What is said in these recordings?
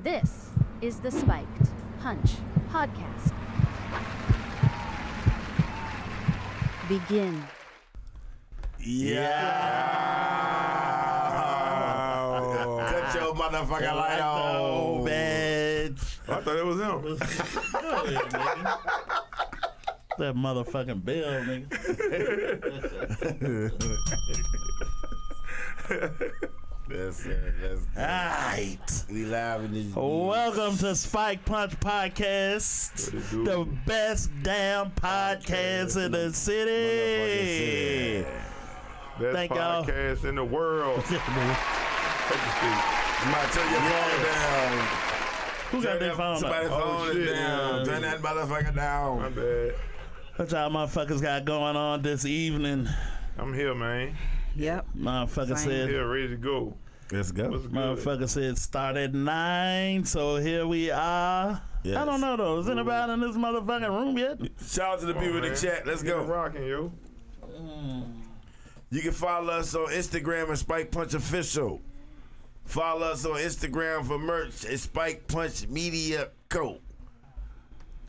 This is the Spiked Punch Podcast. Begin. Yeah. Cut your motherfucking light on, bitch. I thought it was him. That motherfucking bell, nigga. That's it. Alright. We live in this. Welcome to Spike Punch Podcast, the best damn podcast in the city. Best Thank y'all. podcast in the world. Take the seat. You might turn your phone down. Who got their phone Somebody's up? phone is shit, down. man. Turn that motherfucker My down. bad. What y'all motherfuckers got going on this evening? I'm here, man. Yep. Motherfucker said, Here, ready to go. Let's go. What's good? motherfucker said start at 9, so here we are. Yes. I don't know though. Is anybody in this motherfucking room yet? Shout out to the people in the man. chat. Let's Get it go. rocking, yo. You can follow us on Instagram at Spike Punch Official. Follow us on Instagram for merch at Spike Punch Media Co.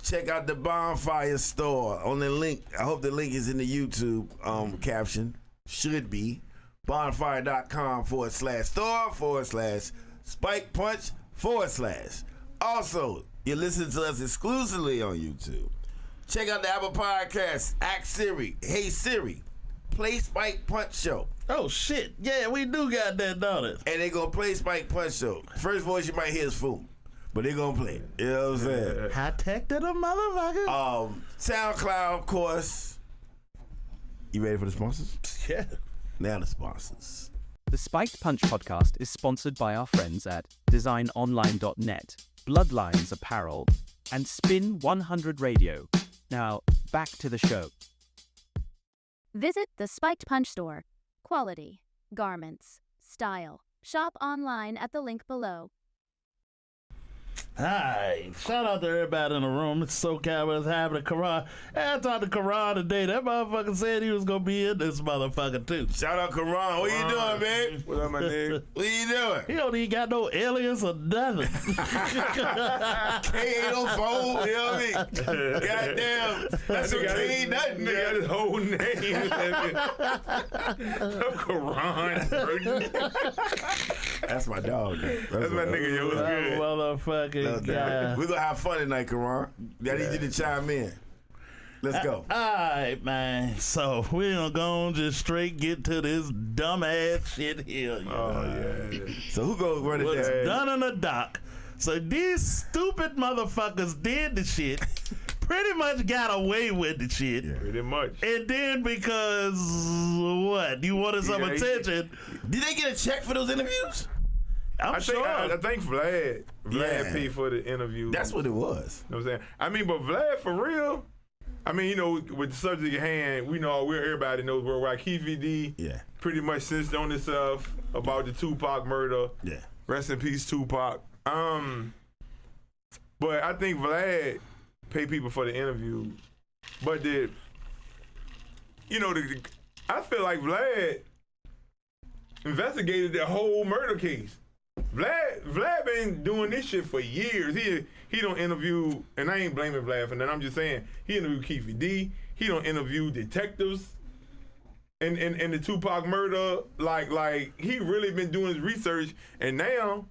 Check out the Bonfire store on the link. I hope the link is in the YouTube caption. Should be. Bonfire.com/store/Spike Punch /. Also, you listen to us exclusively on YouTube. Check out the Apple Podcasts. Ask Siri. Hey Siri, play Spike Punch Show. Oh shit. Yeah, we do got that, don't it? And they gonna play Spike Punch Show. First voice you might hear is Fool, but they gonna play it. You know what I'm saying? High tech to the motherfucker. SoundCloud, of course. You ready for the sponsors? Yeah. Now the sponsors. The Spiked Punch podcast is sponsored by our friends at designonline.net, Bloodlines Apparel, and Spin 100 Radio. Now, back to the show. Visit the Spiked Punch store. Quality, garments, style. Shop online at the link below. Hi, shout out to everybody in the room. It's SoCal was having a Karan. I talked to Karan today. That motherfucker said he was gonna be in this motherfucker too. Shout out Karan. What you doing, man? What up, my nigga? What you doing? He don't even got no alias or nothing. K804, you know what I mean? Goddamn, that's what K ain't nothing, Nigga got nigga. his whole name. I'm Quran, bro. That's my dog. That's my nigga, yo. What's That good? motherfucking guy. We're gonna have fun tonight, Karan. I need you to chime in. Let's go. Alright, man. So we're gonna go on just straight get to this dumbass shit here. You know? Yeah. So who goes run it Was down? done on the dock. So these stupid motherfuckers did the shit, pretty much got away with the shit. Pretty much. And then because what? You wanted some Yeah, he- attention. Did they get a check for those interviews? I'm I think sure. I think Vlad Yeah. paid for the interview. That's what it was. You know what I'm saying? I mean, but Vlad, for real, I mean, you know, with the subject at hand, we know everybody knows worldwide. Keefe D Yeah. pretty much cinched on himself about the Tupac murder. Yeah. Rest in peace, Tupac. But I think Vlad paid people for the interview. But I feel like Vlad investigated the whole murder case. Vlad been doing this shit for years. He don't interview, and I ain't blaming Vlad for that. I'm just saying he interviewed Keefe D. He don't interview detectives in the Tupac murder. Like he really been doing his research, and now,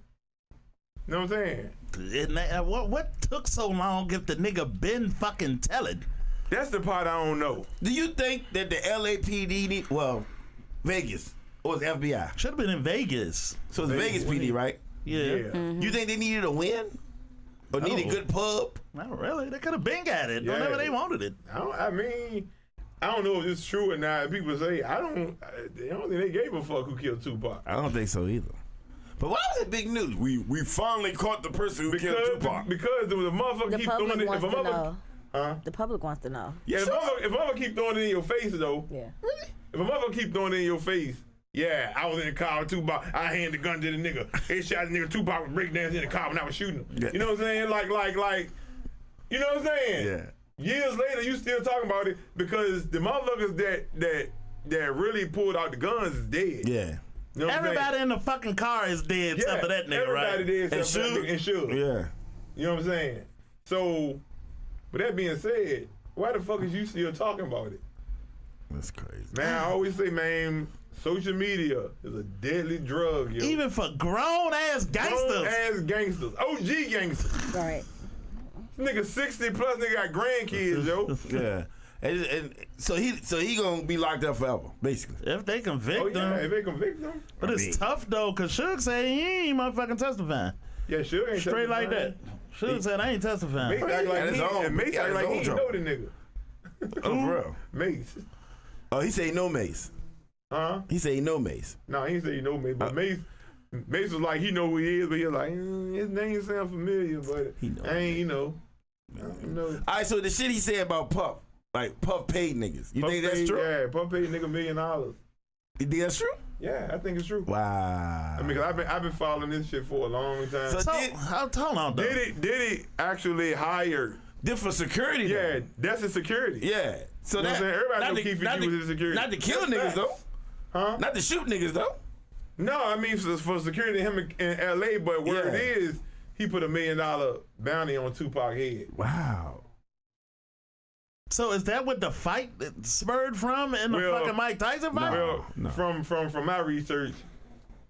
you know what I'm saying? And what took so long if the nigga been fucking telling? That's the part I don't know. Do you think that the LAPD Vegas, or was it FBI? Should have been in Vegas. So it's Vegas PD, right? Yeah. You think they needed a win? Or needed Oh. good pub? Not really. They could have been got it Yeah. whenever they wanted it. I don't know if it's true or not. People say I don't think they gave a fuck who killed Tupac. I don't think so either. But why was it big news? We finally caught the person who killed Tupac. Because there was a motherfucker The keep throwing public it. wants If a to motherfucker, know. huh? The public wants to know. Yeah, if a motherfucker keep throwing it in your face though. Yeah. If a motherfucker keep throwing it in your face, yeah, I was in the car with Tupac. I handed the gun to the nigga. They shot the nigga. Tupac was breakdancing in the car when I was shooting him. Yeah. You know what I'm saying? Like, you know what I'm saying? Yeah. Years later, you still talking about it because the motherfuckers that really pulled out the guns is dead. Yeah. You know what I'm Everybody saying? in the fucking car is dead except for that nigga, right? Everybody did except for that nigga and Suge. Yeah. You know what I'm saying? So, with that being said, why the fuck is you still talking about it? That's crazy. Man, I always say, man, social media is a deadly drug, yo. Even for grown-ass gangsters. Grown-ass gangsters. OG gangsters. Right. Nigga 60 plus, nigga got grandkids, yo. Yeah. And so he gonna be locked up forever, basically. If they convict Oh, yeah, him. if they convict them. But it's tough, though, because Suge said he ain't motherfucking testifying. Yeah, Suge ain't Straight like that. testifying. Suge said, I ain't testifying. Mace act like his he, own- and Mace he got act his like own he ain't trouble. know the nigga. Oh, for real? Mace. Oh, he say no Mace. Huh? He say no Mace. No, he ain't say he know Mace, but Mace was like, he know who he is, but he was like, his name sound familiar, but He know. I ain't, you know. I don't know. All right, so the shit he said about Puff, like Puff paid niggas. You Puff think that's paid- true? Yeah, Puff paid nigga $1 million. You think that's true? Yeah, I think it's true. Wow. I mean, cause I've been following this shit for a long time. So- So, hold on, though. Did he actually hire? This for security, though. Yeah, that's his security. Yeah. So You know that what I'm saying? Everybody not know to- Keefe D not to- was his security. Not to kill That's niggas facts. though. Huh? Not to shoot niggas though. No, I mean for security him in L.A. But where Yeah. it is, he put $1 million bounty on Tupac head. Wow. So is that what the fight spurred from in the Well, fucking Mike Tyson fight? Well, no. from my research,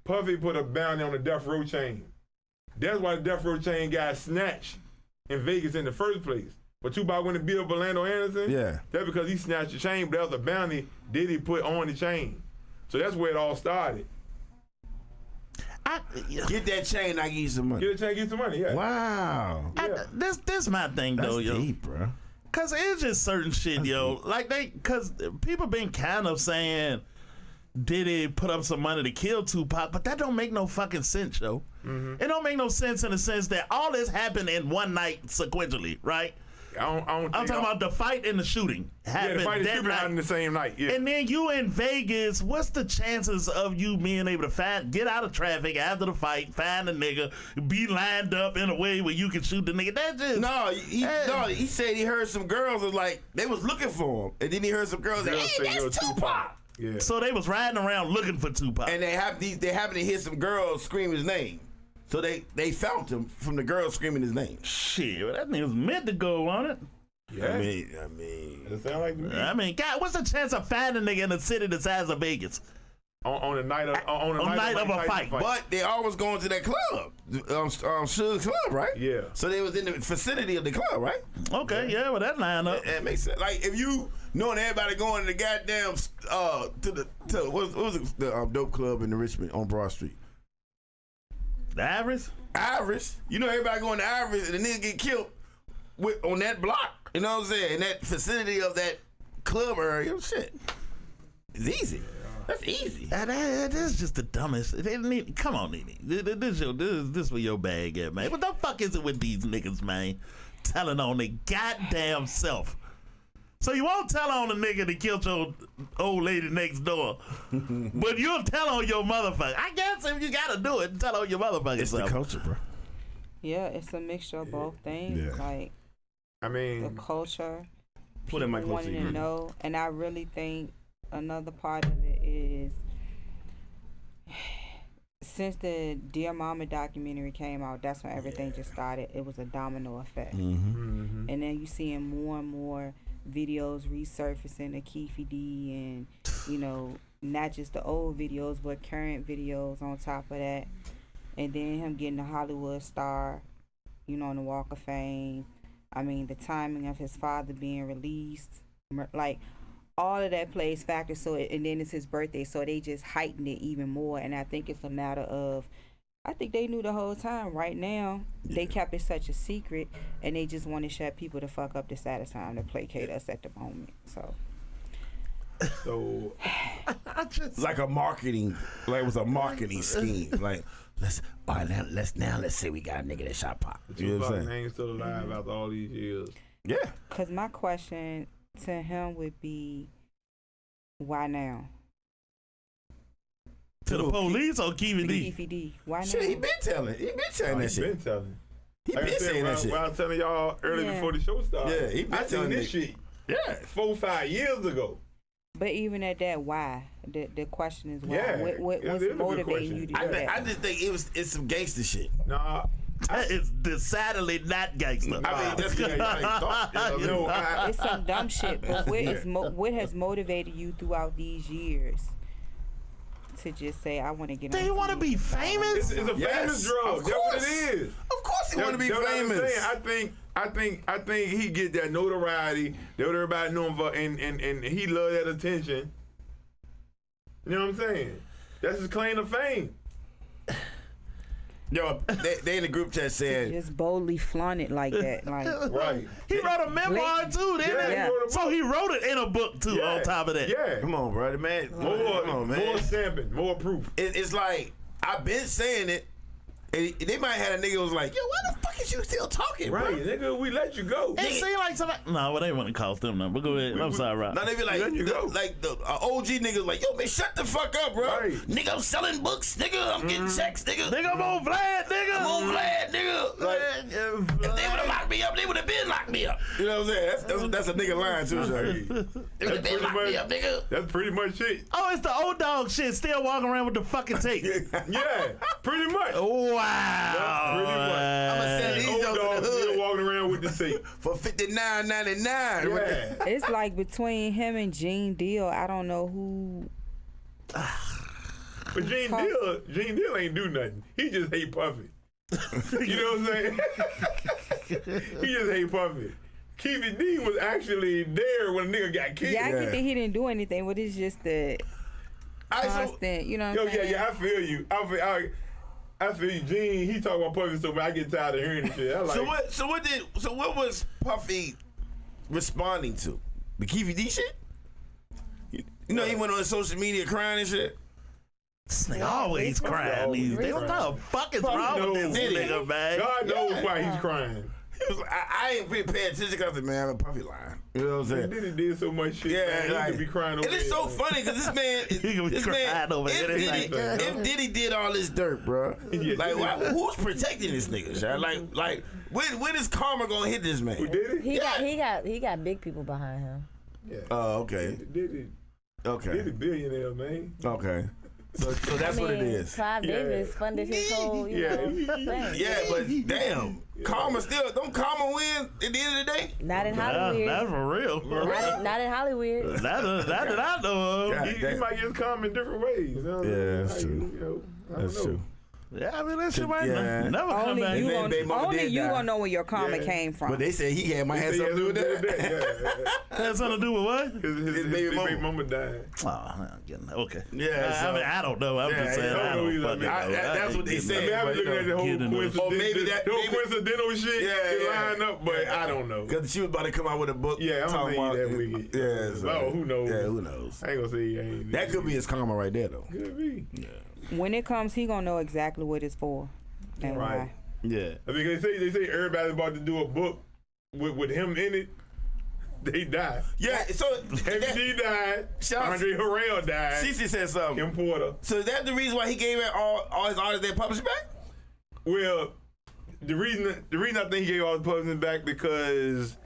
Puffy put a bounty on the Death Row chain. That's why the Death Row chain got snatched in Vegas in the first place. But Tupac went to beat up Orlando Anderson. Yeah. That's because he snatched the chain, but that was a bounty Diddy put on the chain. So that's where it all started. Get that chain, I give you some money. Get a chain, get some money. Yeah. Wow. This my thing, That's though, yo. deep, bro. Cause it's just certain shit, yo. Like cause people been kind of saying, did he put up some money to kill Tupac? But that don't make no fucking sense, yo. It don't make no sense in the sense that all this happened in one night sequentially, right? I'm talking about the fight and the shooting happened the fight and that shooting night. happened the same night. Yeah. And then you in Vegas, what's the chances of you being able to get out of traffic after the fight, find a nigga, be lined up in a way where you can shoot the nigga? That just He said he heard some girls was like they was looking for him, and then he heard some girls like, Girls hey, say you're that's Tupac. Tupac. Yeah. So they was riding around looking for Tupac. And they happened to hear some girls scream his name, so they found him from the girls screaming his name. Shit, well, that nigga was meant to go on it. Yeah. I mean, It sound like to me. I mean, God, what's the chance of finding a nigga in a city the size of Vegas? on the night of night of a Mike fight. Tyson but they always going to that club, Suge's club, right? Yeah. So they was in the vicinity of the club, right? Okay, yeah, well, that line up. It makes sense. Like if you knowing everybody going to the goddamn to what was it, the dope club in the Richmond on Broad Street. The average? Iris, you know everybody going to Iris and the nigga get killed on that block. You know what I'm saying? In that vicinity of that club area, shit. It's easy. That's easy. That is just the dumbest. Come on, Nene. This where your bag at, man. What the fuck is it with these niggas, man? Telling on their goddamn self. So you won't tell on the nigga that killed your old lady next door, but you'll tell on your motherfucker. I guess if you gotta do it, tell on your motherfucker It's the self. culture, bro. Yeah, it's a mixture of both things. Yeah. Like I the mean, culture, Put in my people close wanting ear. to know, and I really think another part of it is since the Dear Mama documentary came out, that's when everything just started. It was a domino effect, Mm-hmm. and then you seeing more and more videos resurfacing of Keefe D, and you know, not just the old videos but current videos on top of that, and then him getting a Hollywood star, you know, on the Walk of Fame. I mean, the timing of his father being released, like all of that plays factors. So, and then it's his birthday, so they just heightened it even more. And I think it's a matter of, I think they knew the whole time. Right now, they kept it such a secret, and they just want to shut people the fuck up to satisfy them, to placate us at the moment. So, It's like a marketing, like it was a marketing scheme. Like let's say we got a nigga that shot Pop. You know what I'm Tupac saying? ain't still alive after all these years. Yeah. because my question to him would be, why now? To the police or Keefe To D? Keefe D, why now? Shit, he been telling. He been saying that He been shit. telling. He Like I been said, saying that shit. when I was telling y'all early Yeah. before the show started. Yeah, he been I seen telling this niggas. shit Yeah. 4-5 years ago. But even at that, why? The question is why. Yeah. What's That is a good motivating question. you to do I that? just think it's some gangster shit. Nah. That is decidedly not gangster. I mean, that's good. I ain't thought. You know, It's some dumb shit. But what has motivated you throughout these years to just say, I want to get on Do you want to be famous? It's a famous drug. of That's what course. it is. Of course he want to be That's what I'm famous. saying. I think he get that notoriety that everybody know him for, and he love that attention. You know what I'm saying? That's his claim to fame. Yo, they in the group chat saying, Just boldly flaunt it like that. Like, Right. He wrote a memoir too, didn't Yeah, he? he wrote a book. So he wrote it in a book too. Yeah. On top of that, Yeah. "Come on, brother, man. Come on, man." More stamping, more proof. It's like I've been saying it. And they might have a nigga who was like, "Yo, why the fuck is you still talking, bro?" Right, nigga, we let you go. it seemed like somebody. No, well, they wouldn't cost them now. But go ahead. I'm sorry, Rob. Now they be like, Let you go. the OG niggas like, "Yo, man, shut the fuck up, bro. Right. Nigga, I'm selling books, nigga. I'm getting checks, nigga. Nigga, I'm on Vlad, nigga. I'm on Vlad, nigga." Like, if they would have locked me up, they would have been locked me up. You know what I'm saying? That's a nigga line too, Shaq. They would have been locked me up, nigga. That's pretty much it. Oh, it's the old dog shit. Still walking around with the fucking tape. Yeah, pretty much. Wow. Pretty much. I'ma send these Old jokes in dog the still hood walking around with the tape. for $59.99. Yeah. it's like between him and Gene Deal, I don't know who. But Gene Deal ain't do nothing. He just hate Puffy. You know what I'm saying? He just hate Puffy. Keefe D was actually there when a nigga got killed. Yeah, I can think he didn't do anything, but it's just the constant, you know what I'm saying? Yeah, I feel you. I feel you. Gene, he talk about Puffy so bad, I get tired of hearing this shit. I like, So what was Puffy responding to? The Keefe D shit? You know he went on social media crying and shit. This nigga always crying these days. What the fuck is wrong with this nigga, man? God knows why he's crying. He was, I ain't really paying attention because man, I'm a Puffy lying. You know what I'm saying? Then he did so much shit. Yeah, man. He like, could be crying over and it's there, so man. funny because this man, if Diddy did all this dirt, bro, Yeah. like who's protecting this nigga? Shaq? Like when is karma gonna hit this man? Who did it? He got big people behind him. Yeah. Oh, okay, Did okay, it billionaire, man. okay. So that's what it is. Clive Yeah. Davis funded his whole, Yeah. thing. Yeah, but damn, karma still don't karma win at the end of the day. Not in That's Hollywood. for real. Not in Hollywood. That that I know of. God. He might get calm in different ways. You know what I'm Yeah, saying? that's true. You know, I That's don't know. true. Yeah, I mean, that shit might Yeah. never come Only back. you Baby gonna, mama only did you die. gonna know where your karma Yeah. came from. But they said he might have He something to do with that. Yeah. Has something to do with what? His baby baby mama. mama died. Oh, I'm getting okay. Yeah, so- I mean, I don't know. I'm Yeah, just saying. yeah, I don't I fucking mean, know. that's what they I said. mean, I've been looking at the whole Get into it. Or maybe that- maybe- coincidental shit Yeah. line up, but I don't know. Because she was about to come out with a book. Yeah, I'm talking gonna about say that wicked. Yeah, so, Oh, who knows? Yeah, who knows? I ain't gonna say he ain't. That could be his karma right there, though. Could be. When it comes, he gonna know exactly what it's for and Right. why. Yeah. I mean, they say everybody's about to do a book with him in it. They died. Yeah, so Heavy D died. Shout- Andre Harrell died. Cece said something. Kim Porter. So is that the reason why he gave it all his artists that published back? Well, the reason I think he gave all the publishing back because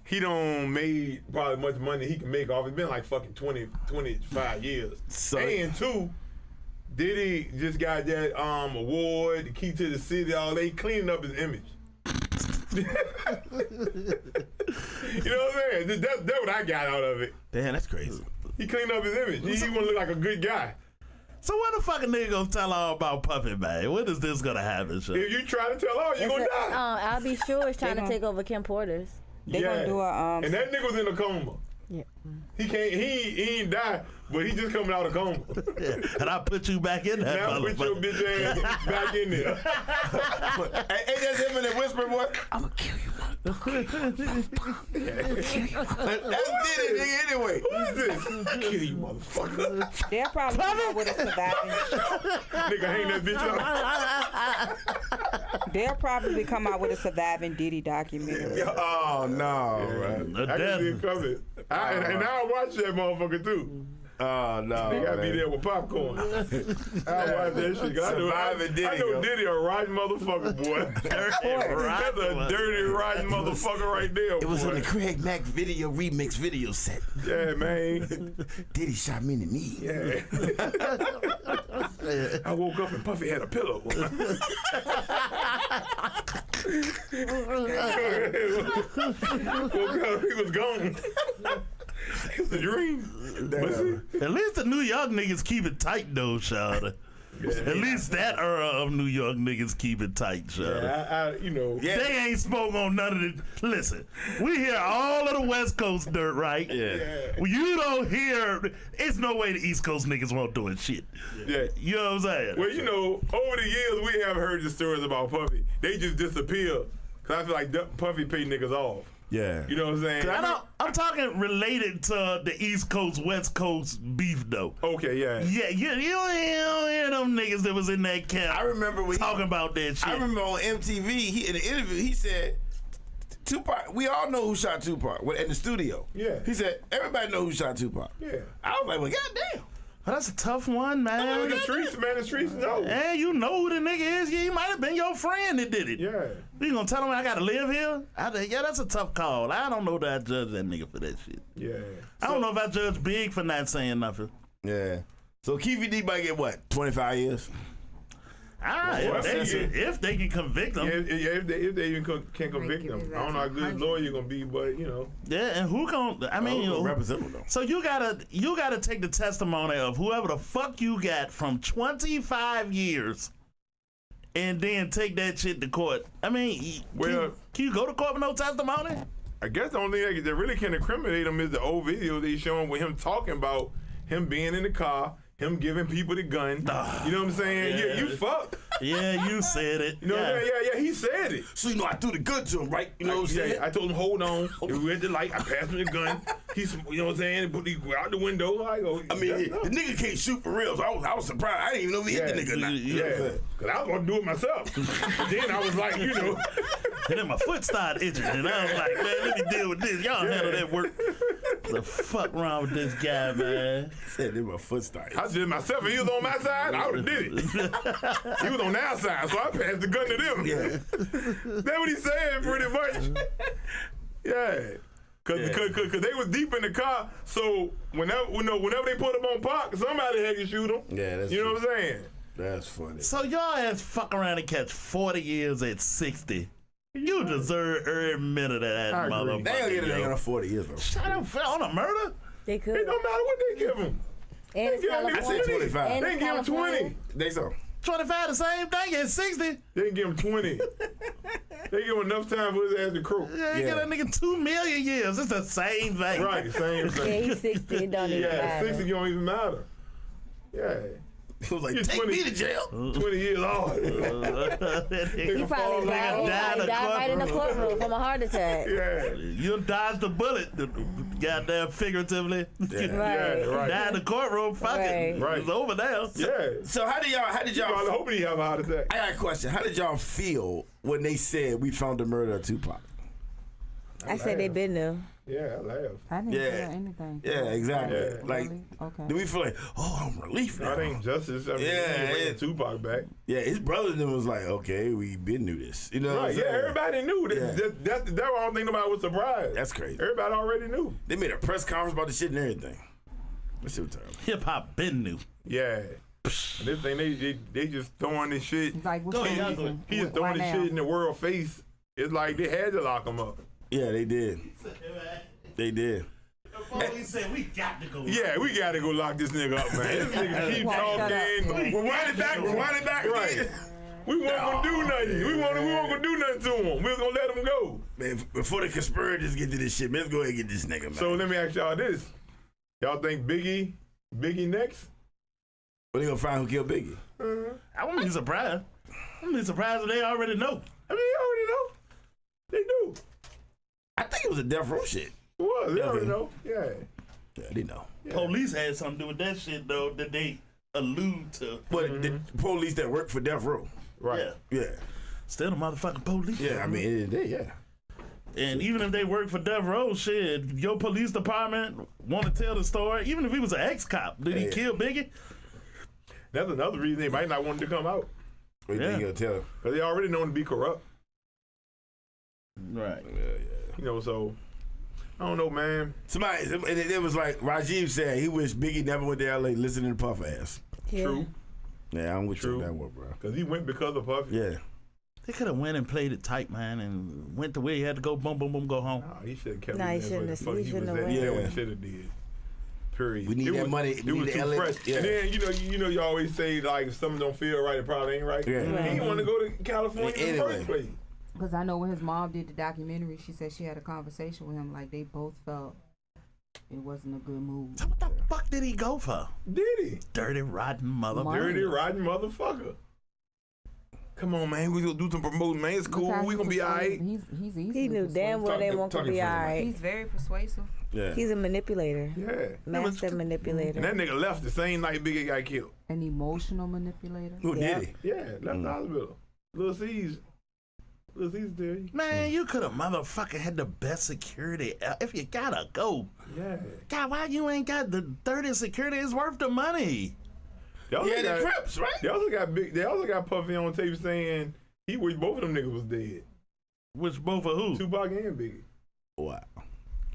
he don't made probably much money he can make off. It's been like fucking 25 years. So- And two, Diddy just got that award, the Key to the City, all they cleaning up his image. You know what I'm saying? That's what I got out of it. Damn, that's crazy. He cleaned up his image. He want to look like a good guy. So what the fucking nigga gonna tell all about Puppet, man? When is this gonna happen, shit? If you try to tell all, you're going to die. I'll be sure is trying to gonna- take over Kim Porter's. They gonna do a And that nigga was in a coma. Yeah. He can't. He ain't die, but he just coming out of coma. And I put you back in that Now put your motherfucker. bitch ass back in there. Ain't that him in the whisper voice? I'm gonna kill you, motherfucker. That's Diddy, nigga, anyway. Who is this? Kill you, motherfucker. they'll probably come out with a surviving. Nigga, hang that bitch up. They'll probably come out with a surviving Diddy documentary. Oh, no, right. The I can see death. it coming. And I'll watch that motherfucker too. Oh no, They gotta be man. there with popcorn. I watch that shit. 'Cause Surviving Diddy, I know yo. Diddy a rotten motherfucker, boy. That's a dirty, rotten motherfucker right there, It was boy. on the Craig Mack video remix video set. Yeah, man. Diddy shot me in the knee. Yeah. I woke up and Puffy had a pillow. Woke up, he was gone. It was a dream. But see, At least the New York niggas keep it tight though, Shawty. At least that era of New York niggas keep it tight, Shawty. I you know. Yeah. They ain't spoke on none of the. Listen, we hear all of the West Coast dirt, right? Yeah. Well, you don't hear. It's no way the East Coast niggas won't doing shit. Yeah. You know what I'm saying? Well, you know, over the years we have heard the stories about Puffy. They just disappear. Cause I feel like Puffy paid niggas off. Yeah. You know what I'm saying? I'm talking related to the East Coast West Coast beef though. Okay, yeah. Yeah, you don't hear them niggas that was in that camp I remember when talking about that shit. I remember on MTV, he in the interview, he said, Tupac, we all know who shot Tupac in the studio. Yeah. He said, everybody know who shot Tupac. Yeah. I was like, well, goddamn. Oh, that's a tough one, man. The streets, man, the streets know. Hey, you know who the nigga is. He might have been your friend that did it. Yeah. You gonna tell him I gotta live here? Yeah, that's a tough call. I don't know that I judge that nigga for that shit. Yeah. I don't know if I judge Big for not saying nothing. Yeah. So Keefe D might get what, 25 years? If they can convict him. If they even can convict give him. his I don't know how ass good his 100. lawyer gonna be, but you know. Yeah, and who gon' I mean, Represent him though. so you gotta take the testimony of whoever the fuck you got from 25 years and then take that shit to court. I mean, Well- can you go to court with no testimony? I guess the only thing that really can incriminate him is the old video they showing with him talking about him being in the car, him giving people the gun. You know what I'm saying? Yeah. You fucked. Yeah, you said it. You know what I'm saying? Yeah, he said it. So you know I threw the gun to him, right? You know what I'm saying? Yeah, I told him, hold on. If we at the light, I passed him the gun. He's, you know what I'm saying? Put he out the window. I go. I mean, the nigga can't shoot for real, so I was surprised. I didn't even know if he hit the nigga or not. You know what I'm Yeah, saying? because I was going to do it myself. Then I was like, you know. And then my foot started itching, and I was like, man, let me deal with this. Y'all handle that work. The fuck wrong with this guy, man? Said then my foot started. I did it myself. If he was on my side, I would have did it. He was on their side, so I passed the gun to them. Yeah. That's what he's saying, pretty much. Yeah. Cause they was deep in the car, so whenever they put him on park, somebody had to shoot him. Yeah, that's you know true. what I'm saying? That's funny. So y'all ass fuck around and catch 40 years at 60. You deserve every minute of that I agree. motherfucker. They ain't gonna get a nigga yo. on 40 years, though. Shut up on a murder? They could. It don't matter what they give him. And it's They give him I said 20. 25. And They it's give him 20. California. They so. 25 the same thing at 60? They didn't give him 20. They give him enough time for his ass to croak. Yeah, you Yeah. get a nigga 2 million years. It's the same thing. Right, same Yeah, thing. he's 60. It don't even Yeah, matter. 60 don't even matter. Yeah. He was like, You're take 20. me to jail. 20 years old. He probably died right in the courtroom from a heart attack. Yeah. You dodged the bullet, goddamn figuratively. Yeah, Right. right. Died in the courtroom, fuck it. Right. It's over now. Yeah. So how did y'all I'm feel? hoping he have a heart attack. I got a question. How did y'all feel when they said we found the murder of Tupac? I said they been there. Yeah, I laugh. I didn't Yeah. feel anything. Yeah, exactly. Yeah. Like, Really? Okay. do we feel like, oh, I'm relieved now? That ain't justice. I mean, Yeah, he bringing yeah. Tupac back. Yeah, his brother then was like, okay, we been knew this. You know what I'm Right, yeah, saying? everybody knew. Yeah. That's why I don't think nobody was surprised. That's crazy. Everybody already knew. They made a press conference about the shit and everything. That shit was terrible. Hip hop been new. Yeah. And this thing, they just throwing this shit. It's like, what's Go the ahead, reason? He just Why throwing this now? shit in the world face. It's like they had to lock him up. Yeah, they did. They did. Police said we got to go. Yeah, we gotta go lock this nigga up, man. This nigga keep Shut up. talking. Rewind it back. Right. We weren't gonna do nothing. We weren't gonna do nothing to him. We was gonna let him go. Man, before the conspirators get to this shit, man, let's go ahead and get this nigga, man. So let me ask y'all this. Y'all think Biggie next? When they gonna find who killed Biggie? I wouldn't be surprised. I wouldn't be surprised if they already know. I mean, you already know. They do. I think it was a death row shit. It was. They already Okay. know. Yeah. Yeah, they know. Police had something to do with that shit, though, that they allude to. But the police that work for death row. Right. Yeah. Yeah. Still the motherfucking police. Yeah, I mean, it did, yeah. And even if they work for Death Row, shit, your police department want to tell the story. Even if he was an ex-cop, did he kill Biggie? That's another reason they might not want him to come out. What do you think he'll tell? Because they already known to be corrupt. Right. You know, so I don't know, man. Somebody, it was like Rajiv said, he wished Biggie never went to L.A. listening to Puff ass. Yeah. True. Yeah, I'm with you on that one, bro. Because he went because of Puffy. Yeah. They could have went and played it tight, man, and went to where he had to go, boom, boom, boom, go home. Nah, he should have kept Nah, he it shouldn't have. He shouldn't have. Yeah, what Yeah. he should have did. Period. We need that money. It We was need too the LA. fresh. Yeah. And then you know, you always say like if something don't feel right, it probably ain't right. Yeah. He didn't want to go to California in the Anyway. first place. Because I know when his mom did the documentary, she said she had a conversation with him. Like they both felt it wasn't a good move. So what the fuck did he go for? Did he? Dirty, rotten mother. Money. Dirty, rotten motherfucker. Come on, man. We gonna do some promoting, man. It's cool. We gonna be all right. He's easy. He knew damn well they won't talk be to all him. right. He's very persuasive. Yeah. He's a manipulator. Yeah. Master manipulator. And that nigga left the same night Biggie got killed. An emotional manipulator. Who Yeah. did he? Yeah, left the hospital. Lil C's there. Man, you could have motherfucking had the best security. If you gotta go. Yeah. God, why you ain't got the 30 security? It's worth the money. They also Yeah, the got- Crips, right? They also got Puffy on tape saying he wished both of them niggas was dead. Which both of who? Tupac and Biggie. Wow.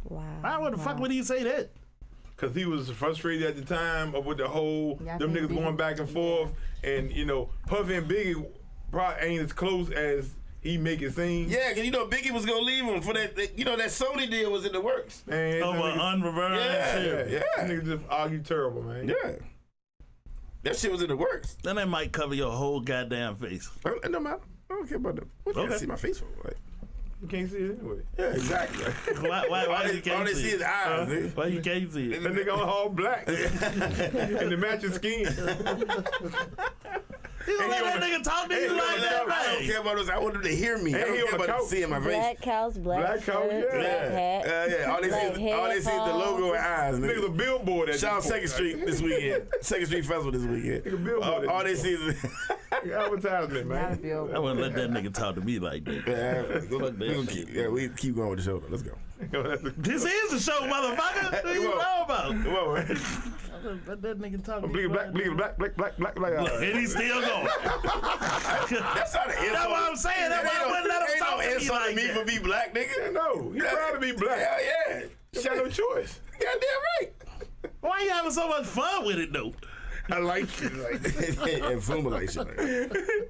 Wow. Why the fuck would he say that? Cause he was frustrated at the time with the whole Yeah, I them think niggas going Biggie- back and forth, and you know Puffy and Biggie probably ain't as close as he make it seem. Yeah, because you know Biggie was going to leave him for that, you know, that Sony deal was in the works. Man, Over unreversed Yeah. shit. yeah. Niggas just argue terrible, man. Yeah. That shit was in the works. Then they might cover your whole goddamn face. It don't matter. I don't care about that. What you Okay. gotta see my face for? Like, You can't see it anyway. yeah, exactly. Why all you they can't see is eyes, nigga. Why you can't see it? That nigga all black and the matching skin. You gonna let he that on the- nigga talk to and you he like on the that, couch. I don't man? care about those. I want them to hear me. I Hey, don't he care on the about them couch. seeing my face. Black house, black Black house, shirt, yeah. black hat. Yeah. All they see is the logo and eyes, Niggas a nigga. billboard at Shout out this point. Second Street this weekend. Second Street Festival this weekend. Nigga billboard. All they see is Advertisement, Not a man. bill. I wouldn't let that nigga talk to me like that. we keep going with the show. Let's go. This is the show, motherfucker. What you know about? Come on, man. Let that nigga talk to me. Bleed black. And he's still going. That's not an insult. That's what I'm saying. That's why I wouldn't let him Ain't talk no to me insult like to me that. for being black, nigga. No, you proud to be black. Hell yeah. You got no choice. Goddamn right. Why you having so much fun with it, though? I like you. Like, And Fuma like shit like that.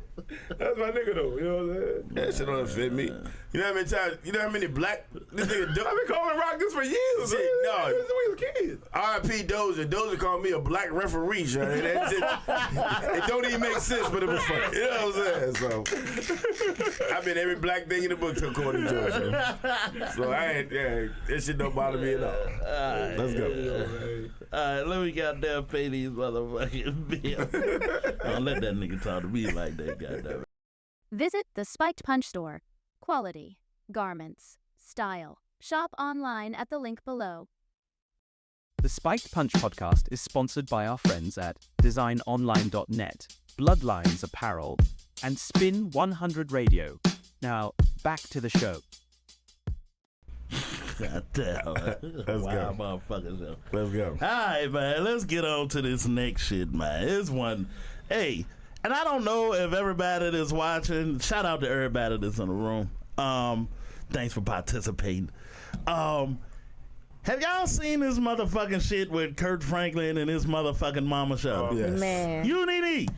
that's my nigga though. You know what I'm saying? That shit don't fit me. You know how many times, you know how many black, this nigga, I've been calling Rock this for years. Shit, no. Since we was kids. R.I.P. Doja. Doja called me a black referee, Sean. It don't even make sense, but it was funny. You know what I'm saying? So, I've been every black thing in the book according to George. So, I ain't, that shit don't bother me at all. Let's go. Alright, let me goddamn pay these motherfucking bills. Don't let that nigga talk to me like that, goddamn. Visit the Spiked Punch Store. Quality, garments, style. Shop online at the link below. The Spiked Punch podcast is sponsored by our friends at designonline.net, Bloodlines Apparel, and Spin 100 Radio. Now, back to the show. God damn. Let's Wild go. motherfuckers, yo. Let's go. Alright, man, let's get on to this next shit, man. It's one, hey, and I don't know if everybody that's watching, shout out to everybody that's in the room. Thanks for participating. Have y'all seen this motherfucking shit with Kirk Franklin and his motherfucking mama show? Yes. Man. Unity.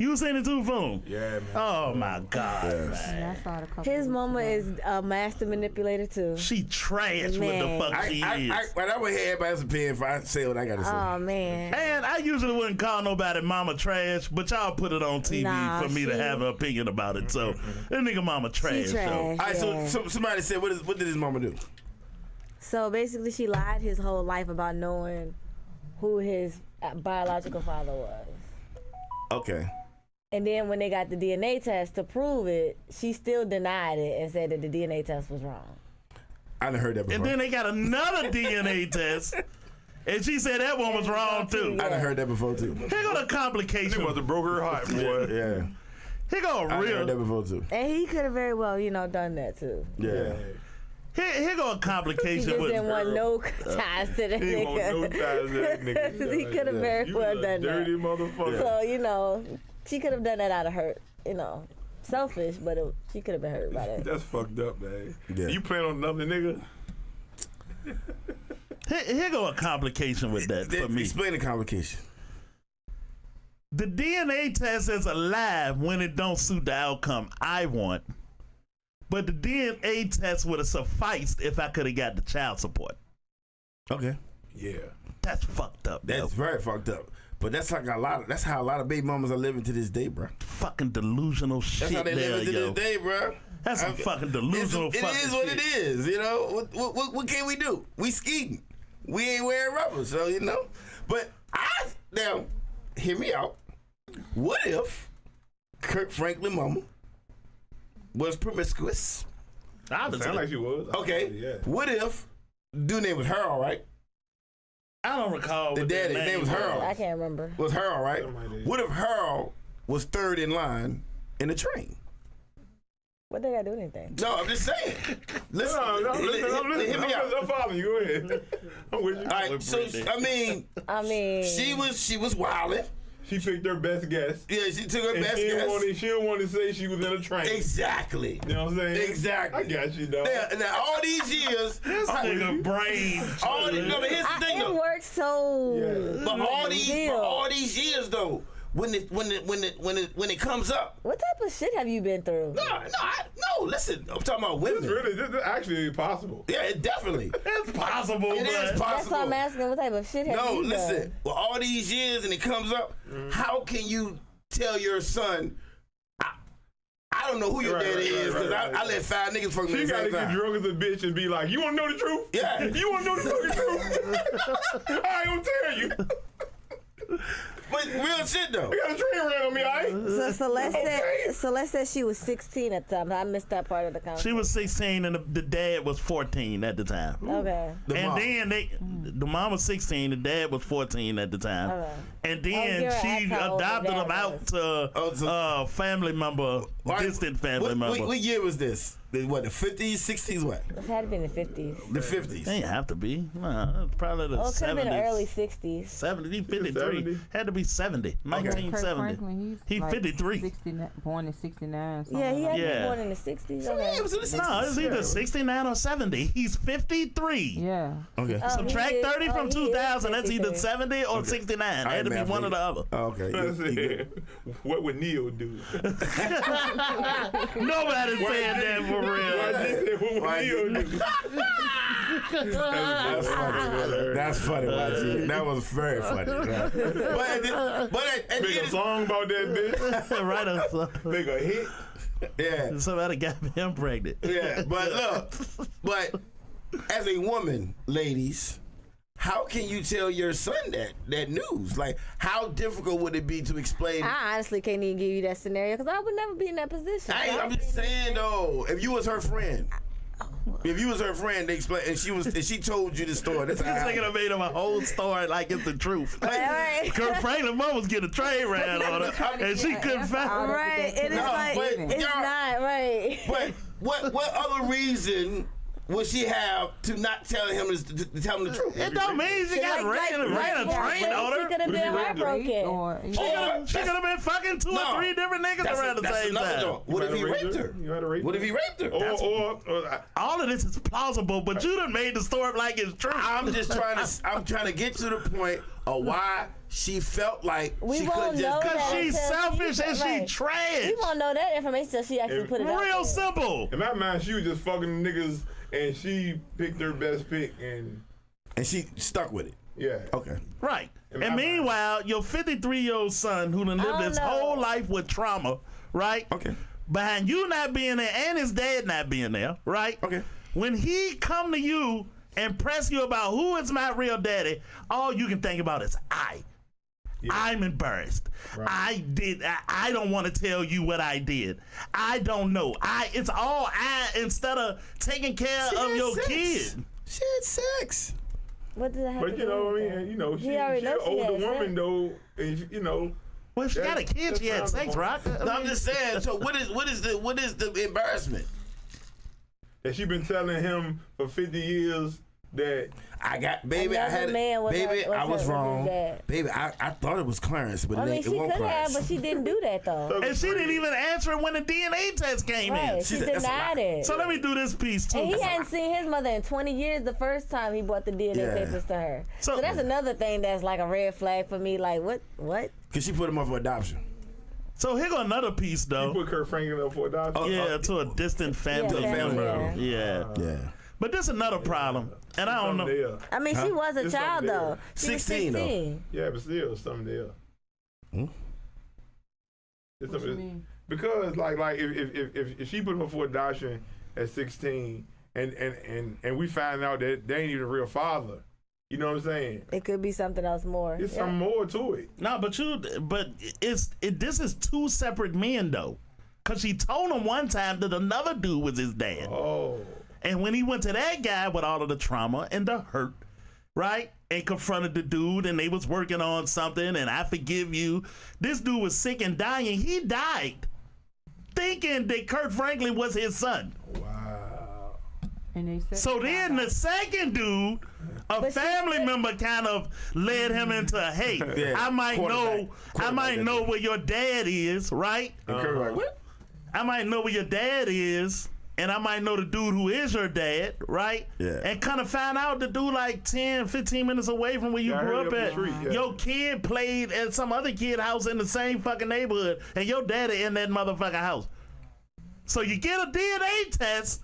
You seen it too, Foom? Yeah, man. Oh my God, man. Yeah, I saw it a couple His weeks mama ago. is a master manipulator too. She trash what the Man. fuck she is. When I would hear everybody's opinion if I say what I gotta say. Oh man. And I usually wouldn't call nobody mama trash, but y'all put it on TV Nah, for me to she- have an opinion about it. So that nigga mama trash. She So. trash. All right, yeah. so somebody said, what did his mama do? So basically, she lied his whole life about knowing who his biological father was. Okay. And then when they got the DNA test to prove it, she still denied it and said that the DNA test was wrong. I done heard that before. And then they got another DNA test, and she said that one was wrong too. I done heard that before too. Here go the They complication. must have broke her heart, boy. Yeah. Here go I done heard that real. before too. And he could have very well, done that too. Yeah. Here go a He complication just with didn't want no ties to the He ain't want no nigga. ties to that nigga. He could have very well You done dirty that. motherfucker. So, you know, she could have done that out of her, you know, selfish, but she could have been hurt by that. That's fucked up, man. Yeah. You plan on another nigga? Here go a complication with that for me. Explain the complication. The DNA test is alive when it don't suit the outcome I want. But the DNA test would have sufficed if I could have got the child support. Okay. Yeah. That's fucked up. That's very fucked up. But that's like that's how a lot of baby mamas are living to this day, bro. Fucking delusional shit. That's how they there, living to yo. this day, bro. That's some fucking delusional fucking It is what shit. it is, you know. What can we do? We skiing. We ain't wearing rubber, so you know. But now, hear me out. What if Kirk Franklin mama was promiscuous? Sound like she was. Okay. Yeah. What if dude name was Harold, right? I don't recall The what daddy that name was Harold. I can't remember. Was Harold, right? Somebody- What if Harold was third in line in the train? What they got to do anything? No, I'm just saying. Listen, No, listen. hear me out. I'm following you. Go ahead. I'm with you. All right, so I mean, she was wilding. She picked her best guess. Yeah, she took her And best she guess. didn't want to say she was in a train. Exactly. You know what I'm saying? Exactly. I got you, dog. Now all these years, Nigga brain. no, but here's the thing It though. works so. Yeah. But all Still. these years though, when it comes up, What type of shit have you been through? no, listen, I'm talking about women. This is actually possible. Yeah, it definitely. It's possible, It is but That's why I'm possible. asking what type of shit have No, you listen. done? Well, all these years and it comes up, how can you tell your son, I don't know who your daddy is, because I let 5 niggas fuck me She at the gotta same get time. drunk as a bitch and be like, you wanna know the truth? Yeah. You wanna know the fucking truth? I ain't gonna tell you. But real shit though. I got a train ran on me, So Celeste Okay. Celeste said she was 16 at the time. I missed that part of the conversation. she was 16 and the dad was 14 at the time. Okay. And then the mom was 16, the dad was 14 at the time. Okay. And then Garrett she asked how old adopted her him dad out to family member, distant family member. What year was this? What, the 50s, 60s, what? It had to be in the 50s. The 50s. They ain't have to be. Nah, it's probably the Oh, it could 70s. have been the early 60s. 70, 53. 70? Had to be 70. Kirk 1970. Franklin, He like 53. 69, born in 69. Yeah, he had to Yeah. be born in the 60s. Yeah, Okay. it was in the 60s. No, it's either 69 or 70. He's 53. Yeah. Okay. Oh, Subtract he is- 30 from he is 2000. That's either 53. 70 or 69. All Had to right, be man, one or the other. Oh, okay. I said, what would Neil do? Nobody saying that for real. What would Neil do? That's funny. That's funny, YG. That was very funny. Right? But at Make the a end, song about that bitch. Right on. Make a hit. yeah, Somebody got him pregnant. yeah. But look, but as a woman, ladies, how can you tell your son that news? Like, how difficult would it be to explain? I honestly can't even give you that scenario because I would never be in that position. I'm just saying though, if you was her friend. If you was her friend, they explain, and she told you the story. That's This how nigga done made him a whole story like it's the truth. Right. Kirk Franklin mom was getting a train ran on her, and she couldn't find. Right, and it's No, like, but it's y'all- not, right. But what other reason would she have to not tell him to tell him the truth? It don't mean she got ran a train on She her. could have been heartbroken. Or, She could have been fucking 2 or 3 different niggas around the same time. What if he raped her? You had to rape What if he raped her? Or All of this is plausible, but you done made the story like it's true. I'm just trying to get to the point of why she felt like We she won't couldn't know just. that. Because she's until selfish and she right. trash. We won't know that information until she actually put it out Real there. simple. in my mind, she was just fucking niggas, and she picked her best pick, and And she stuck with it. yeah. Okay. Right. In And my meanwhile, your 53-year-old son who done lived I don't his know. whole life with trauma, right? Okay. Behind you not being there and his dad not being there, right? Okay. When he come to you and press you about who is my real daddy, all you can think about is I. Yeah. I'm embarrassed. Right. I don't want to tell you what I did. I don't know. It's all I instead of taking care She of had your sex. kid. She had sex. What does that have But to you do know what I with mean? that? And, you know, He she already an knows she older had woman sex. though, and you know. Well, she got a kid. She had that's sex, frowned right? upon. No, I'm just saying. So what is the embarrassment? Has she been telling him for 50 years that I was wrong. Baby, I thought it was Clarence, but she it could won't have, Clarence. but she didn't do that though. And she didn't even answer it when the DNA test came in. Right, she denied it. So let me do this piece too. And he hadn't seen his mother in 20 years the first time he brought the DNA papers to her. So that's another thing that's like a red flag for me. Like, what? Because she put him up for adoption. So here go another piece, though. you put Kirk Franklin up for adoption? To a distant family member. Yeah. But this another problem, and I don't know. There. I mean, she was a It's child something there. though. She was 16 though. 16. Yeah, but still, something there. It's What you something- mean? Because like if she put him up for adoption at 16, and we find out that they ain't even a real father, you know what I'm saying? It could be something else more. There's something more to it. No, but this is two separate men though, because she told him one time that another dude was his dad. Oh. And when he went to that guy with all of the trauma and the hurt, right, and confronted the dude, and they was working on something, and I forgive you. This dude was sick and dying. He died thinking that Kirk Franklin was his son. Wow. And they said So then the second dude, a family member kind of led him into, hey, Yeah, I might know quarterback. where your dad is, right? And Kirk like, what? I might know where your dad is, and I might know the dude who is your dad, right? Yeah. And kind of find out the dude like 10, 15 minutes away from where you Yeah, I grew heard up it up at. the street, yeah. Your kid played at some other kid house in the same fucking neighborhood, and your daddy in that motherfucking house. So you get a DNA test,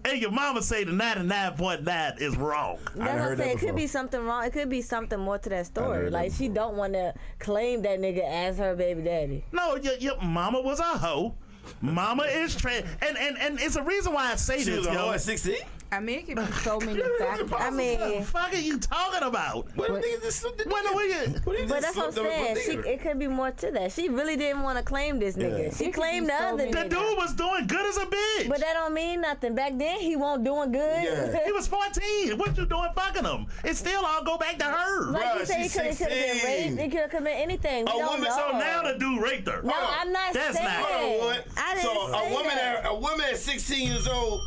and your mama say the 99.9 is wrong. That's what I'm saying. It could be something wrong. It could be something more to that story. heard Like that she don't want to claim that nigga as her baby daddy. No, your mama was a hoe. Mama is trans, and it's a reason why I say She this, was a hoe yo. at 16? I mean, it could be so many factors. I What the mean, fuck are you talking about? What the nigga just slipped the When nigga? are we? What he but just that's what I'm slipped up saying. a theater? It could be more to that. She really didn't want to claim this nigga. Yeah. She It could claimed be the so other many- The nigga. dude was doing good as a bitch. But that don't mean nothing. Back then, he won't doing good. Yeah. He was 14. What you doing fucking him? It still all go back to her. Like you Bruh, said, he she's could have been 16. raped. He could have been anything. We A don't woman- know. So now the dude raped her. No, I'm not That's saying. not- Hold on, what? I didn't So say a woman at 16 years old.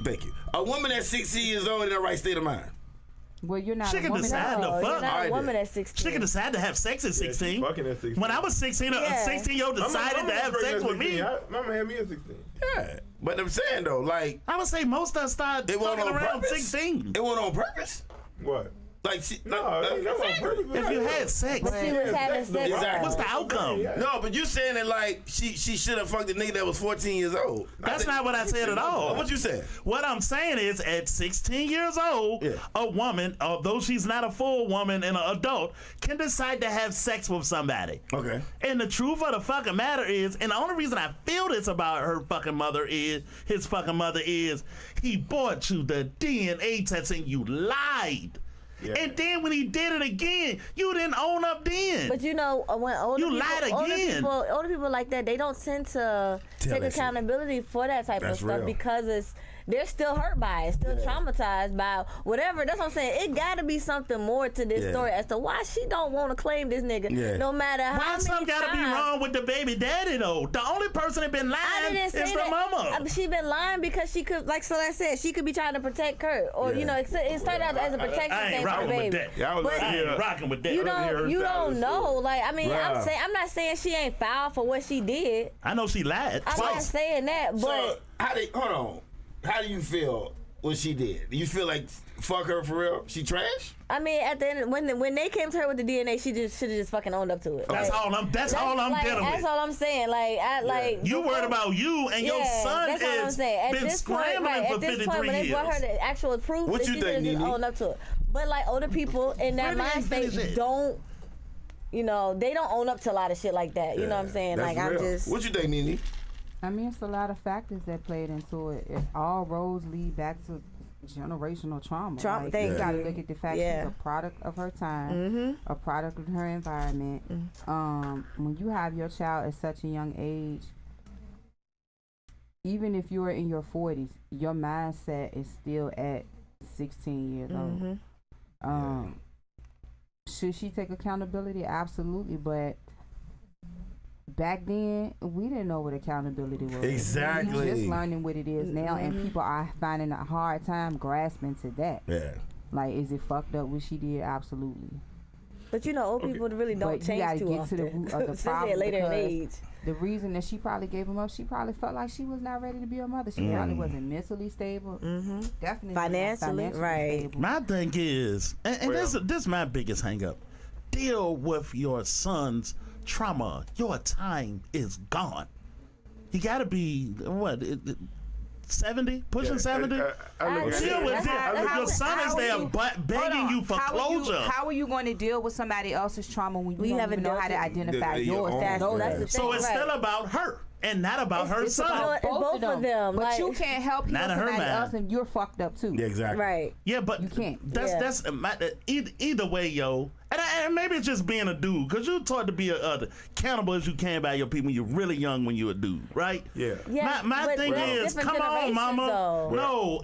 Thank you. A woman at 16 years old in the right state of mind. Well, you're not She a can woman. decide No, to you're fuck. not I a woman did. at 16. She can decide to have sex at Yeah, she 16. fucking at 16. When I was 16, Yeah. a 16-year-old decided Mama to have was sex pregnant with at me. 16. Mama had me at 16. Yeah. But I'm saying though, like, I would say most of us start it wasn't fucking on around purpose. 16. It wasn't on purpose. What? Like, she, No, that's on purpose. If you had sex, But she was having sex. Exactly. what's the outcome? No, but you saying that like she should have fucked a nigga that was 14 years old. That's not what I said at all. What you said? What I'm saying is, at 16 years old, Yeah. a woman, although she's not a full woman and an adult, can decide to have sex with somebody. Okay. And the truth of the fucking matter is, and the only reason I feel this about her fucking mother is, his fucking mother is, he bought you the DNA test and you lied. Yeah. And then when he did it again, you didn't own up then. But you know, when You lied again. older people like that, they don't tend to take that shit. accountability for that type That's of stuff real. because they're still hurt by it, still traumatized by whatever. That's what I'm saying. It got to be something more to this Yeah. story as to why she don't want to claim this nigga, Yeah. no matter how Why many something gotta be times- wrong with the baby daddy though? The only person that been I lying didn't is say the that. mama. She been lying because she could, like Celeste said, she could be trying to protect Kurt, or Yeah. you know, it started out as a protection I thing ain't for the rocking baby. with that. Yeah, I was But- like, I yeah. ain't rocking with that. You I didn't hear her don't, you side of don't the know. story. Like, I mean, Bruh. I'm not saying she ain't foul for what she did. I know she lied I'm not twice. saying that, but So hold on. How do you feel what she did? Do you feel like fuck her for real? She trash? I mean, at the end, when they came to her with the DNA, she just should have just fucking owned up to it. That's all I'm like, dealing That's with. all I'm saying. Like, You worried about you and your son that's all I'm has saying. At been this point, scrambling right, for at this 53 point, when they brought her years. the actual proof, What she you should have think, just Nene? owned up to it. But like older people in that Freddie mind ain't finished state it. don't, you know, they don't own up to a lot of shit like that. You know what I'm saying? That's Like I'm real. just. What you think, Nene? I mean, it's a lot of factors that played into it. All roads lead back to generational trauma. Trauma, Like, thank you gotta you. look at the fact Yeah. she's a product of her time, a product of her environment. When you have your child at such a young age, even if you're in your 40s, your mindset is still at 16 years old. Should she take accountability? Absolutely, but back then we didn't know what accountability was. Exactly. We just learning what it is now, and people are finding a hard time grasping to that. Yeah. Like, is it fucked up what she did? Absolutely. But old people really don't But change you gotta too get often. to the root of the Especially problem, at later in because age. the reason that she probably gave him up, she probably felt like she was not ready to be a mother. She probably wasn't mentally stable. Definitely Financially, right. stable. My thing is, and this is my biggest hang up. Deal with your son's trauma. Your time is gone. You gotta be, what, 70? Pushing 70? I look at Deal it. with it. Your son is there begging you for closure. How are you going to deal with somebody else's trauma when you don't haven't even know how to dealt identify your yours? own. That's the thing, So it's right. still about her and not about her It's son. about both of them. But Like, you can't help heal Not in her somebody mind. else, and you're fucked up too. Yeah, exactly. right. Yeah, but You can't. That's either way, yo. And maybe it's just being a dude, because you're taught to be accountable as you can by your people when you're really young, when you're a dude, right? Yeah. Yeah, My but thing that's is, different come on, generations, mama. though. No,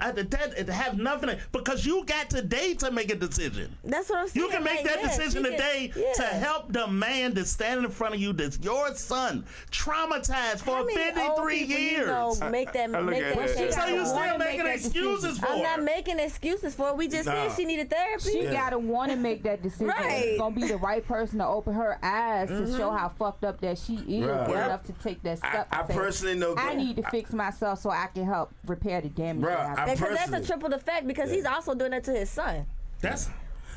it have nothing, because you got today to make a decision. That's what I'm saying. You can make like, that yes, decision you can- today yeah. to help the man that's standing in front of you, that's your son, traumatized for How many old 53 people, years. make that I look make at that it. change. So you still wanna making make that excuses decision. for I'm not her. making excuses for it. We just said she needed therapy. She gotta want to make that decision. Right. It's gonna be the right person to open her eyes to show how fucked up that she is Right. enough to take that step. I and say, personally know. I need to fix myself so I can help repair the damage. Bruh, that I I've done. Because that's a personally- triple effect, because he's also doing that to his son. That's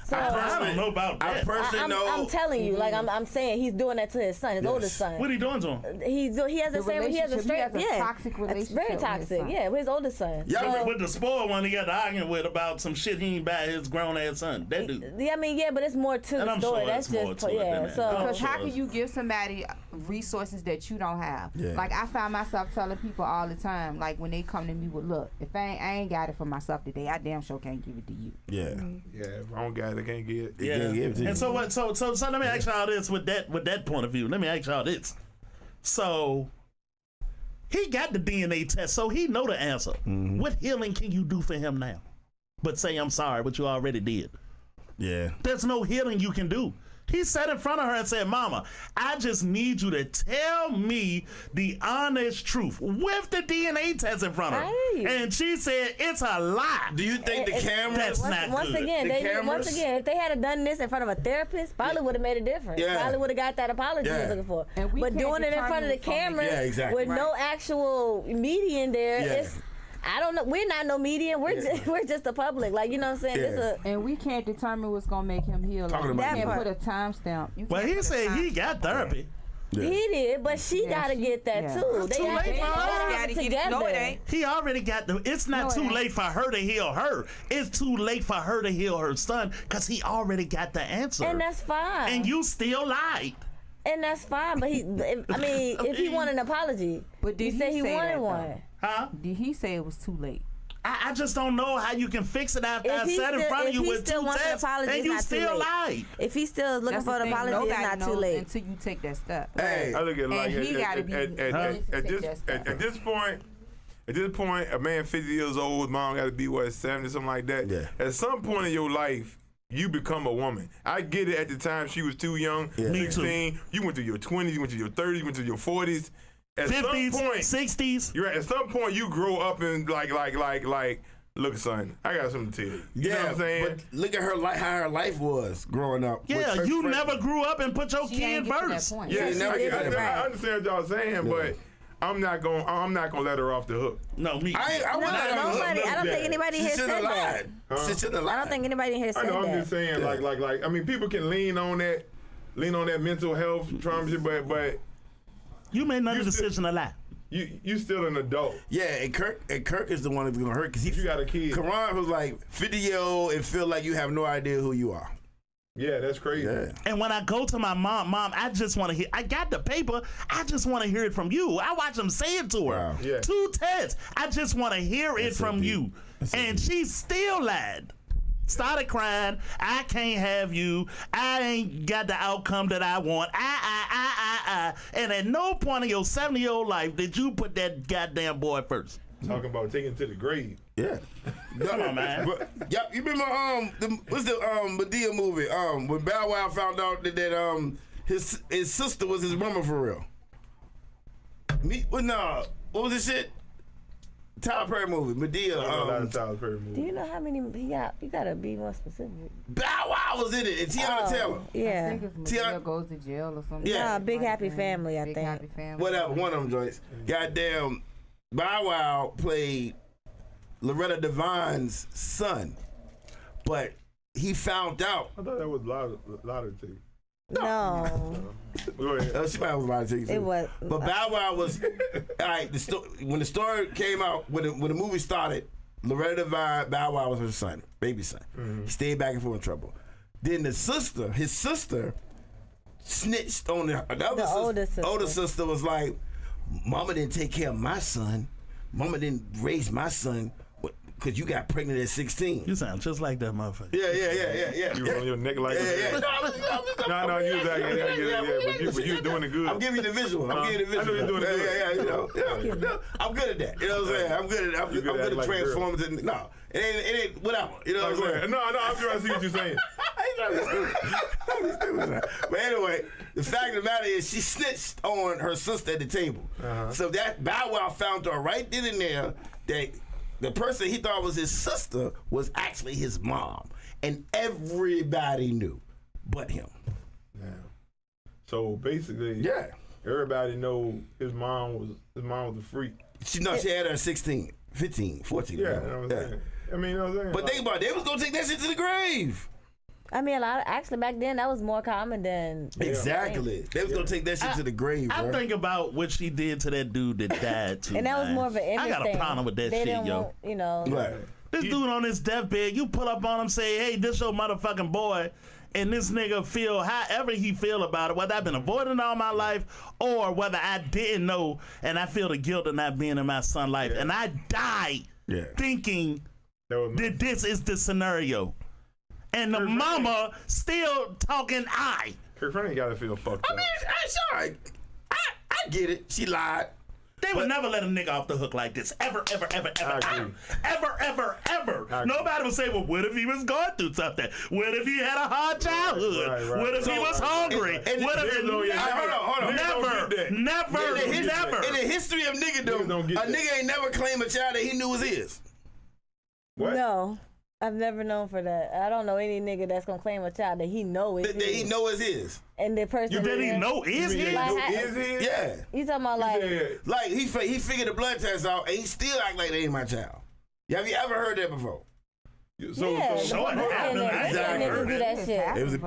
So I don't know about I that. personally know. I'm telling you, like I'm saying, he's doing that to his son, his oldest son. What are you doing to him? He has The the same. He has a relationship, straight. he has a yeah, toxic it's relationship very with his toxic. son. Yeah, with his oldest son. Yeah, So- With the spoiled one, he got to arguing with about some shit he ain't buy his grown ass son. That dude. Yeah, I mean, yeah, but it's more to And the I'm story. sure That's it's more just to it than yeah. that. So Because how sure. can you give somebody resources that you don't have? Yeah. Like I find myself telling people all the time, like when they come to me with, look, if I ain't got it for myself today, I damn sure can't give it to you. Yeah. Yeah, if I don't got it, I can't get it. Yeah. Can't give it to you. And so what? So let me ask y'all this with that point of view. Let me ask y'all this. So he got the DNA test, so he know the answer. What healing can you do for him now? But say I'm sorry, what you already did. Yeah. There's no healing you can do. He sat in front of her and said, Mama, I just need you to tell me the honest truth with the DNA test in front of her. Right. And she said, it's a lie. Do you think the cameras? That's not once good. again, The once cameras? again, if they had done this in front of a therapist, probably would have made a difference. Yeah. Probably would have got that apology he was Yeah. looking for. And we But can't doing it in front of the determine camera Yeah, exactly. with no actual median there, Yeah. it's I don't know. We're not no median. We're just the public. Like, you know what I'm saying? Yeah. It's a And we can't determine what's gonna make him heal. Talking Like, about you can't that put a timestamp. You Well, can't he put a said he timestamp. got therapy. Yeah. He did, but she Yeah, gotta she- get that yeah. too. Too late for her. have it together. No, it ain't. He already got the. It's not No, it too ain't. late for her to heal her. It's too late for her to heal her son because he already got the answer. And that's fine. And you still lied. And that's fine. But if he wanted an apology, But did he said he he say wanted that, though? one. Huh? Did he say it was too late? I just don't know how you can fix it after If I he sat in still- front of if you he with still two wants an tests apology, and it's you not too still late. lied. If he's still looking That's for the an thing. apology, Nobody it's not too knows late. until you take that step. Hey. I look at it like And he gotta be willing to take that step. at this point, a man 50 years old, his mom got to be what 70, something like that. Yeah. At some point in your life, you become a woman. I get it. At the time, she was too young. Yeah. Me too. 16. You went through your 20s. You went through your 30s. You went through your 40s. At 50s, some point, 60s. you're right. At some point, you grow up and like. Look, son, I got something to tell you. You know what I'm saying? But look at her life, how her life was growing up. with Yeah, Kirk you Franklins. never grew up and put your She kid ain't get to that first. point. Yeah, she never get that I understand what y'all saying, but I'm not gonna let her off the hook. No, me. I wouldn't let her Nobody. look. I don't think anybody She here shouldn't said have that. lied. She shouldn't have lied. I don't think anybody here I said know. I'm that. just saying, like. I mean, people can lean on that mental health trauma shit, but You made another You still- decision to lie. you still an adult. Yeah, and Kirk is the one that's gonna hurt because You got a kid. Karan was like 50-year-old and feel like you have no idea who you are. Yeah, that's crazy. Yeah. And when I go to my mom, I just want to hear. I got the paper. I just want to hear it from you. I watch them say it to her. Wow. Yeah. 2 tests. I just want to hear it That's so from deep. you. That's so And deep. she still lied. Started crying. I can't have you. I ain't got the outcome that I want. And at no point in your 70-year-old life did you put that goddamn boy first. Talking about taking it to the grave. Yeah. Come on, man. But, yep, you remember what's the Medea movie? When Bow Wow found out that his sister was his mama for real. No. What was this shit? Tyler Perry movie. Madea. Tyler Perry movie. Do you know how many he got? You gotta be more specific. Bow Wow was in it. And Tiana Taylor. Yeah. I think it's Madea goes to jail or something. Yeah. Big Happy Family, I Big think. Happy Family. Whatever. One of them joints. Goddamn. Bow Wow played Loretta Devine's son, but he found out. I thought that was Lottie too. No. Go ahead. She might have lied to you. It was. But Bow Wow was all right. When the story came out, when the movie started, Loretta Devine, Bow Wow was her son, baby son. He stayed back and forth in trouble. Then his sister, snitched on the older sister. Older sister was like, "Mama didn't take care of my son. Mama didn't raise my son." Because you got pregnant at 16. You sound just like that motherfucker. Yeah. You on your neck like that. No, you but you doing it good. I'm giving you the visual. I know you're doing it good. Yeah. I'm good at that. You know what I'm saying? I'm good at transforming to no. It ain't whatever. You know what I'm saying? No, I'm trying to see what you're saying. But anyway, the fact of the matter is she snitched on her sister at the table. So that Bow Wow found her right then and there that the person he thought was his sister was actually his mom. And everybody knew but him. Yeah. So basically, everybody know his mom was a freak. She had her at 16, 15, 14. Yeah, you know what I'm saying? I mean, you know what I'm saying? But think about it, they was gonna take that shit to the grave. I mean, actually back then that was more common than exactly. They was gonna take that shit to the grave. I think about what she did to that dude that died too. And that was more of an image I got a problem with that shit, yo. You know, right. This dude on his deathbed, you pull up on him, say, "Hey, this your motherfucking boy," and this nigga feel however he feel about it, whether I've been avoiding all my life or whether I didn't know and I feel the guilt of not being in my son's life, and I die thinking that this is the scenario. And the mama still talking Kirk Franklins gotta feel fucked up. I mean, sorry. I get it. She lied. They would never let a nigga off the hook like this. Ever. Nobody would say, well, what if he was going through something? What if he had a hard childhood? Right. What if he was hungry? What if hold on. Never. In the history of niggerdom, a nigga ain't never claimed a child that he knew was his. What? No. I've never known for that. I don't know any nigga that's gonna claim a child that he know is his. That he know is his. And the person you didn't know is his? Yeah. You talking about like he figured the blood test out and he still act like they ain't my child. Have you ever heard that before? So what happened? Niggas do that shit. It was you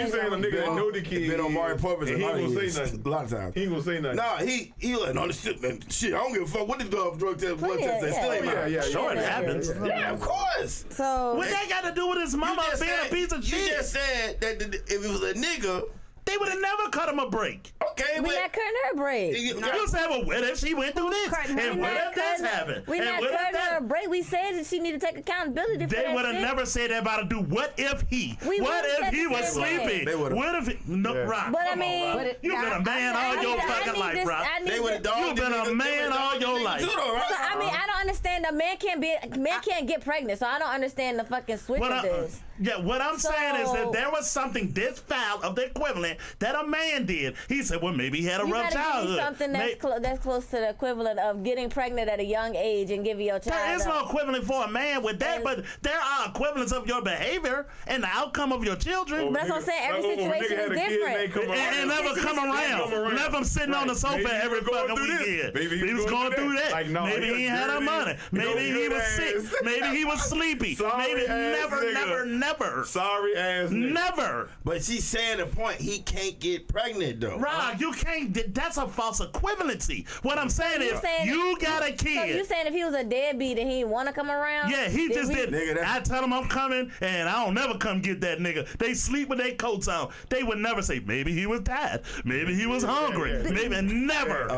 saying a nigga that know the kid been on Mario Purpose and he ain't gonna say nothing. A lot of times. He ain't gonna say nothing. No, he like, no, this shit, man. Shit, I don't give a fuck what the drug test, blood test say. Still ain't mine. Sure it happens. Yeah, of course. So what they got to do with his mama being a piece of shit? You just said that if it was a nigga, they would have never cut him a break. Okay, we not cutting her a break. You said, well, what if she went through this? And what if this happened? We not cutting her a break. We said that she need to take accountability for that. They would have never said that about to do. What if he? What if he was sleeping? What if he? No, Rock. But I mean, you've been a man all your fucking life, Rock. You've been a man all your life. So I mean, I don't understand. A man can't get pregnant. So I don't understand the fucking switch of this. Yeah, what I'm saying is that there was something this foul of the equivalent that a man did. He said, well, maybe he had a rough childhood. Something that's close to the equivalent of getting pregnant at a young age and giving your child. There is no equivalent for a man with that, but there are equivalents of your behavior and the outcome of your children. But that's what I'm saying. Every situation is different. And never come around. Left him sitting on the sofa every fucking weekend. Maybe he was going through that. Maybe he ain't had no money. Maybe he was sick. Maybe he was sleepy. Maybe never. Sorry ass nigga. Never. But she's saying the point, he can't get pregnant though. Rob, you can't. That's a false equivalency. What I'm saying is, you got a kid. So you saying if he was a deadbeat and he didn't want to come around? Yeah, he just did. I tell him I'm coming, and I don't never come get that nigga. They sleep with their coats on. They would never say maybe he was tired, maybe he was hungry, maybe never.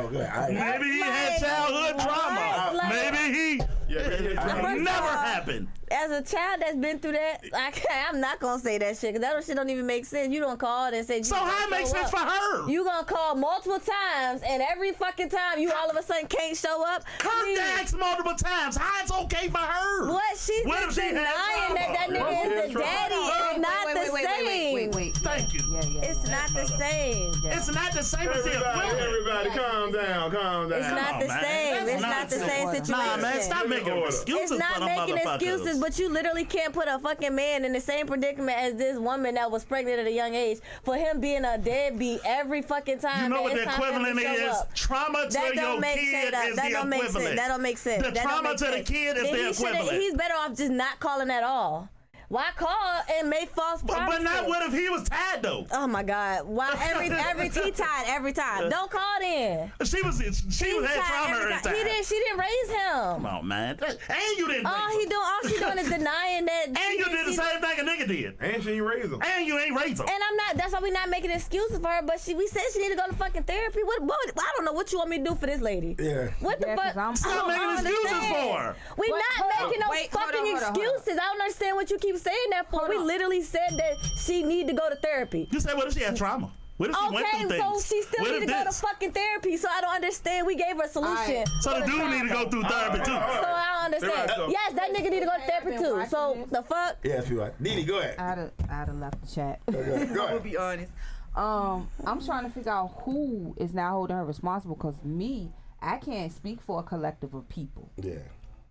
Maybe he had childhood trauma. Maybe he. Never happened. As a child that's been through that, I'm not gonna say that shit because that shit don't even make sense. You don't call and say. So how it makes sense for her? You gonna call multiple times, and every fucking time you all of a sudden can't show up. Kirk asked multiple times. How it's okay for her? What she's denying that nigga is the daddy. It's not the same. Wait. Thank you. It's not the same. It's not the same as the equivalent. Everybody, calm down. It's not the same. It's not the same situation. Nah, man, stop making excuses It's not for them making motherfuckers. excuses, but you literally can't put a fucking man in the same predicament as this woman that was pregnant at a young age for him being a deadbeat every fucking time. You know what it's the time for him equivalent to show is? up. Trauma to That your don't make kid sense. is That the don't make sense. equivalent. That don't make sense. The That don't trauma make to the sense. kid is Then the he equivalent. He's better off just not calling at all. Why call and make false promises? But not what if he was tied though? Oh my God! Why he tied every time? Don't call then. She was had trauma every time. She didn't raise him. Come on, man. And you didn't. All she doing is denying that. And you did the same thing a nigga did. And she ain't raise him. And you ain't raise him. And I'm not. That's why we not making excuses for her. But we said she need to go to fucking therapy. What? I don't know what you want me to do for this lady. Yeah. What the fuck? Stop making excuses for her. We not making no fucking excuses. I don't understand what you keep saying that for. We literally said that she need to go to therapy. You said what if she had trauma? What if she went through things? So she still need to go to fucking therapy. So I don't understand. We gave her a solution. So the dude need to go through therapy too. So I don't understand. Yes, that nigga need to go to therapy too. So the fuck? Yes, you right. Didi, go ahead. I'd have left the chat. Go ahead. I'm gonna be honest. I'm trying to figure out who is now holding her responsible, because I can't speak for a collective of people. Yeah.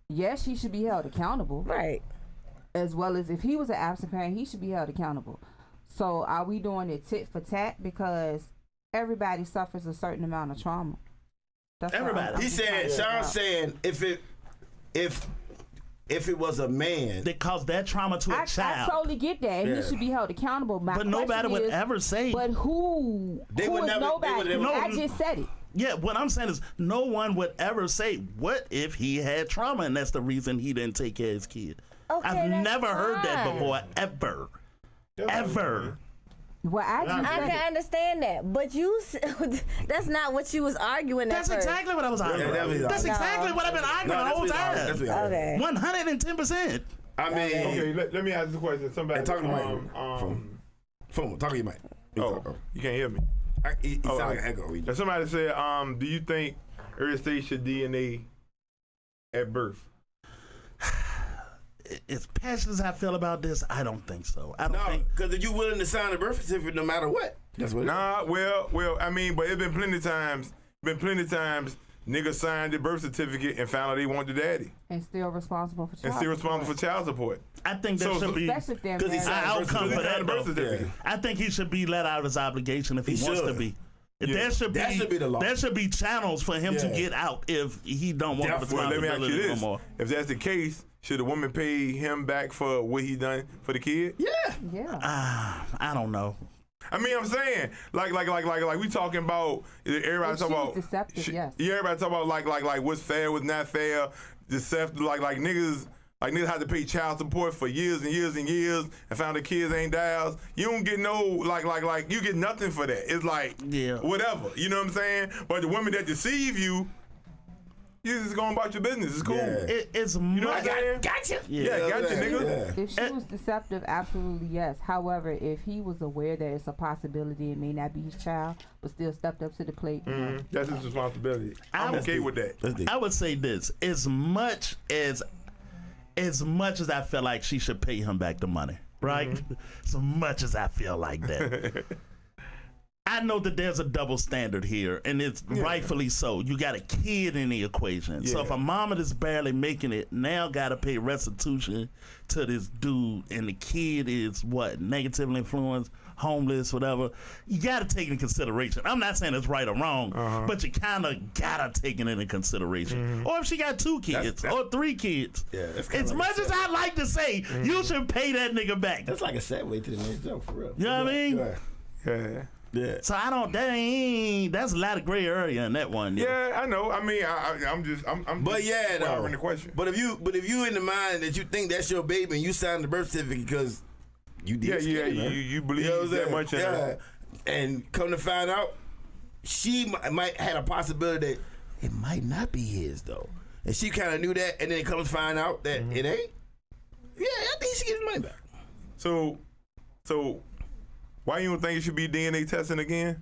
Yes, she should be held accountable. Right. As well as if he was an absent parent, he should be held accountable. So are we doing it tit for tat? Because everybody suffers a certain amount of trauma. That's Everybody. He said, Sean's saying if it was a man that caused that trauma to a child. I totally get that, and he should be held accountable. But nobody would ever say. But who is nobody? I just said it. Yeah, what I'm saying is no one would ever say, what if he had trauma and that's the reason he didn't take care of his kid? Okay, I've never heard that before, ever. Ever. Well, I can understand that, but that's not what you was arguing. That's exactly what I was arguing. That's exactly what I've been arguing the whole time. Okay. 110%. I mean, okay, let me ask the question. Somebody talk to Mike. Phone, talk to your mic. You can't hear me. It sounds like an echo. Somebody said, do you think early stage should DNA at birth? As passionate as I feel about this, I don't think so. I don't think, because if you willing to sign a birth certificate no matter what, that's what. Well, I mean, but it's been plenty of times. Niggas signed the birth certificate and found out they want the daddy. And still responsible for child support. I think that should be because he's an outcome for that birth certificate. I think he should be let out of his obligation if he wants to be. Yeah. That should be the law. There should be channels for him to get out if he don't want the responsibility let me ask you this. no more. If that's the case, should the woman pay him back for what he done for the kid? Yeah. I don't know. I mean, I'm saying, like we talking about, everybody talking about deceptive, yes. Yeah, everybody talking about like what's fair, what's not fair, deceptive, like niggas have to pay child support for years and years and years and found the kids ain't dials. You don't get no like you get nothing for that. It's like whatever. You know what I'm saying? But the women that deceive you just going about your business. It's cool. Yeah. It's you know what I'm saying? Gotcha. Gotcha, nigga. Yeah. If she was deceptive, absolutely yes. However, if he was aware that it's a possibility, it may not be his child, but still stepped up to the plate. That's his responsibility. I'm okay with that. I would say this: as much as I feel like she should pay him back the money, right? As much as I feel like that. I know that there's a double standard here, and it's rightfully so. You got a kid in the equation. So if a mama that's barely making it now got to pay restitution to this dude, and the kid is negatively influenced, homeless, whatever, you got to take it into consideration. I'm not saying it's right or wrong, but you kind of got to take it into consideration. Or if she got 2 kids or 3 kids. As much as I like to say, you should pay that nigga back. That's like a segue to the next joke, for real. You know what I mean? Yeah. So that's a lot of gray area in that one. Yeah, I know. I mean, I'm just the question. But if you in the mind that you think that's your baby and you signed the birth certificate because you did, you believe that much in her, and come to find out, she might had a possibility that it might not be his though, and she kind of knew that, and then comes to find out that it ain't. Yeah, I think she gets money back. So. Why you don't think it should be DNA testing again?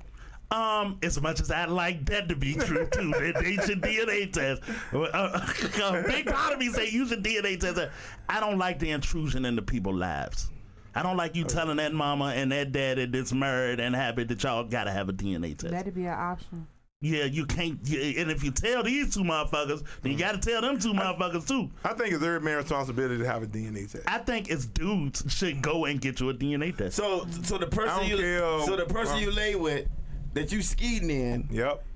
As much as I'd like that to be true too, that they should DNA test. A big part of me say you should DNA test. I don't like the intrusion into people's lives. I don't like you telling that mama and that daddy that's married and happy that y'all gotta have a DNA test. That'd be an option. Yeah, you can't. And if you tell these two motherfuckers, then you gotta tell them two motherfuckers too. I think it's every man's responsibility to have a DNA test. I think it's dudes should go and get you a DNA test. So the person you lay with that you skeeting in,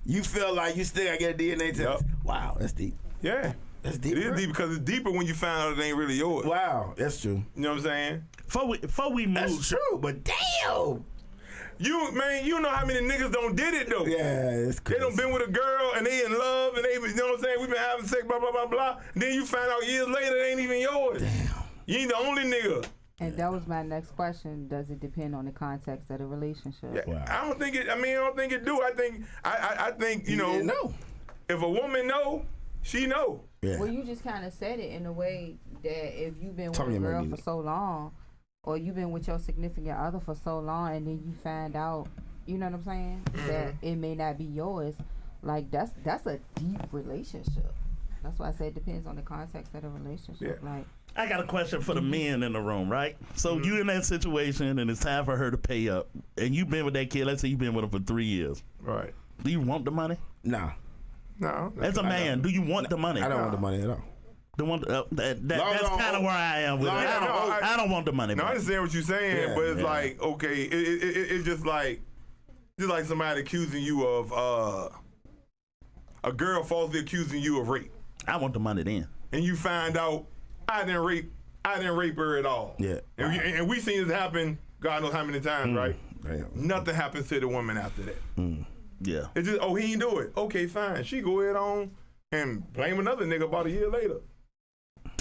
you feel like you still gotta get a DNA test. Yep. Wow, that's deep. Yeah. That's deep. It is deep because it's deeper when you find out it ain't really yours. Wow, that's true. You know what I'm saying? Before we move. That's true, but damn. You know how many niggas don't did it though. Yeah, it's crazy. They done been with a girl and they in love and they, you know what I'm saying? We been having sex, blah, blah, blah, blah. And then you find out years later it ain't even yours. Damn. You ain't the only nigga. And that was my next question. Does it depend on the context of the relationship? Yeah, Wow. I don't think it do. I think, you know, if a woman know, she know. Yeah. Well, you just kind of said it in a way that if you've been Tell with me a girl about for so long, or you've been with your significant other for so long, and then you find out, you know what I'm saying, that it may not be yours, like that's a deep relationship. That's why I say it depends on the context of the relationship. Yeah. Like, I got a question for the men in the room, right? So you in that situation and it's time for her to pay up, and you've been with that kid. Let's say you've been with him for 3 years. Right. Do you want the money? No. No. As a man, do you want the money? I don't want the money at all. That's kind of where I am with it. I don't want the money. No, I understand what you're saying, but it's yeah. like, okay, it's just like somebody accusing you of a girl falsely accusing you of rape. I want the money then. And you find out I didn't rape her at all. Yeah. And we seen this happen God knows how many times, right? Damn. Nothing happens to the woman after that. Yeah. It's just, oh, he ain't do it. Okay, fine. She go ahead on and blame another nigga about a year later.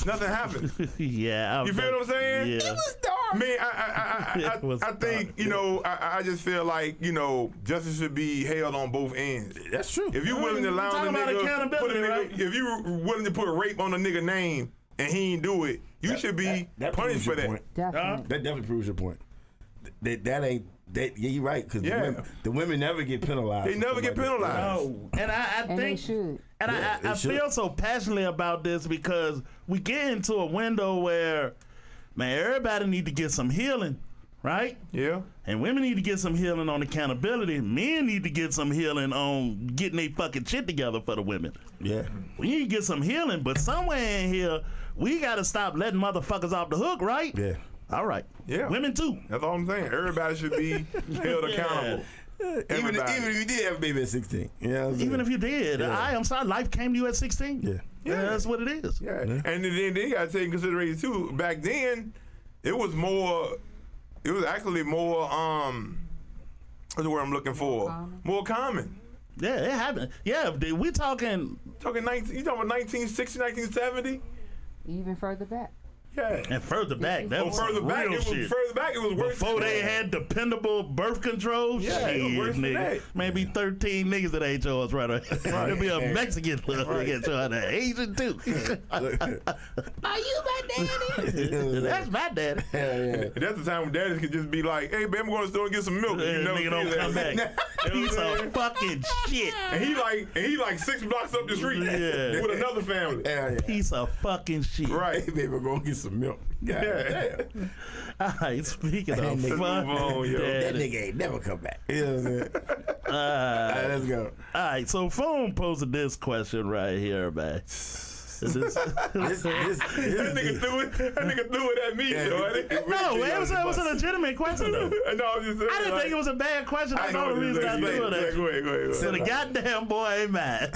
Nothing happened. Yeah. You feel what I'm saying? Yeah. It was dark. Man, I think, you know, I just feel like, you know, justice should be held on both ends. That's true. If you willing to allow the nigga, if you willing to put rape on a nigga name and he ain't do it, you should be punished for that. definitely. That definitely proves your point. That ain't. Yeah, you're right. Because the women never get penalized. They never get penalized. No. And I And they think should. And I feel so passionately about this because we get into a window where, man, everybody need to get some healing, right? Yeah. And women need to get some healing on accountability. Men need to get some healing on getting their fucking shit together for the women. Yeah. We need to get some healing, but somewhere in here, we got to stop letting motherfuckers off the hook, right? Yeah. All right. Yeah. Women too. That's all I'm saying. Everybody should be held accountable. Even if you did have a baby at 16. Yeah. Even if you did. Yeah. I'm sorry, life came to you at 16. Yeah. Yeah, that's what it is. Yeah. And then they got to take in consideration too, back then, it was actually more, what's the word I'm looking for? More common. Yeah, it happened. Yeah, we talking. You talking about 1960, 1970? Even further back. Yeah. And further back, that was further back, real shit. it was worse. Before they had dependable birth control, Yeah, it was worse than nigga. that. Maybe 13 niggas that ain't yours, right? There'll be a Mexican look at you, an Asian too. Are you my daddy? That's my daddy. And that's the time when daddies could just be like, hey, baby, I'm going to the store and get some milk. And you never Nigga don't see come that. back. Piece of fucking shit. And he like 6 blocks up the street Yeah. with another family. Piece of fucking shit. Right. Hey, baby, we're going to get some milk. God damn. All right, speaking of That nigga- fucking That daddy. nigga ain't never come back. You know what I'm saying? All right, let's go. All right, so Phone posted this question right here, man. This That nigga threw it at me, though. No, it was a legitimate question, though. No, I'm just saying. I didn't think it was a bad question. That's all the reason I threw it at Go you. ahead. So the goddamn boy ain't mad.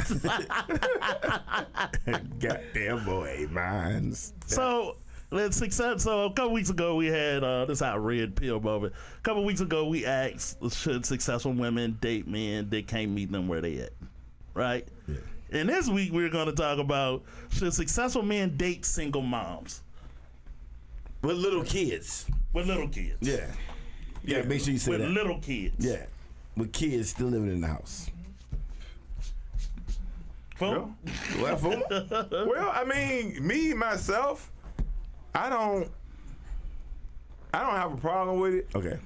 Goddamn boy, mines. So let's accept. So a couple weeks ago we had this out red pill moment. A couple weeks ago we asked, should successful women date men that can't meet them where they at, right? Yeah. And this week we're going to talk about, should successful men date single moms With little kids. with little kids? Yeah. Yeah, make sure you say With that. little kids. Yeah. With kids still living in the house. Fool? What, fool? Well, I mean, me, myself, I don't have a problem with it. Okay.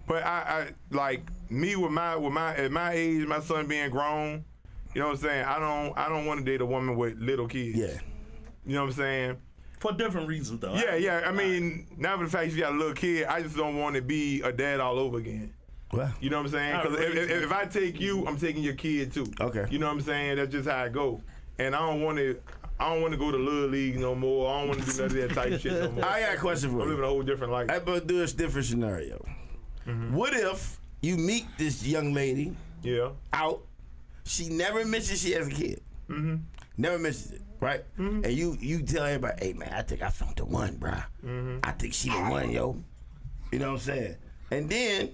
But I like me at my age, my son being grown, you know what I'm saying? I don't want to date a woman with little kids. Yeah. You know what I'm saying? For different reasons, though. Yeah. I mean, now for the fact you got a little kid, I just don't want to be a dad all over again. Well, You know what I'm saying? Because if I take you, I'm taking your kid too. Okay. You know what I'm saying? That's just how it go. And I don't want to go to Little League no more. I don't want to do none of that type shit no more. I got a question for I'm you. living a whole different life. I but do a different scenario. What if you meet this young lady Yeah. out? She never mentions she has a kid. Never mentions it, right? And you tell everybody, hey man, I think I found the one, bruh. I think she the one, yo. You know what I'm saying? And then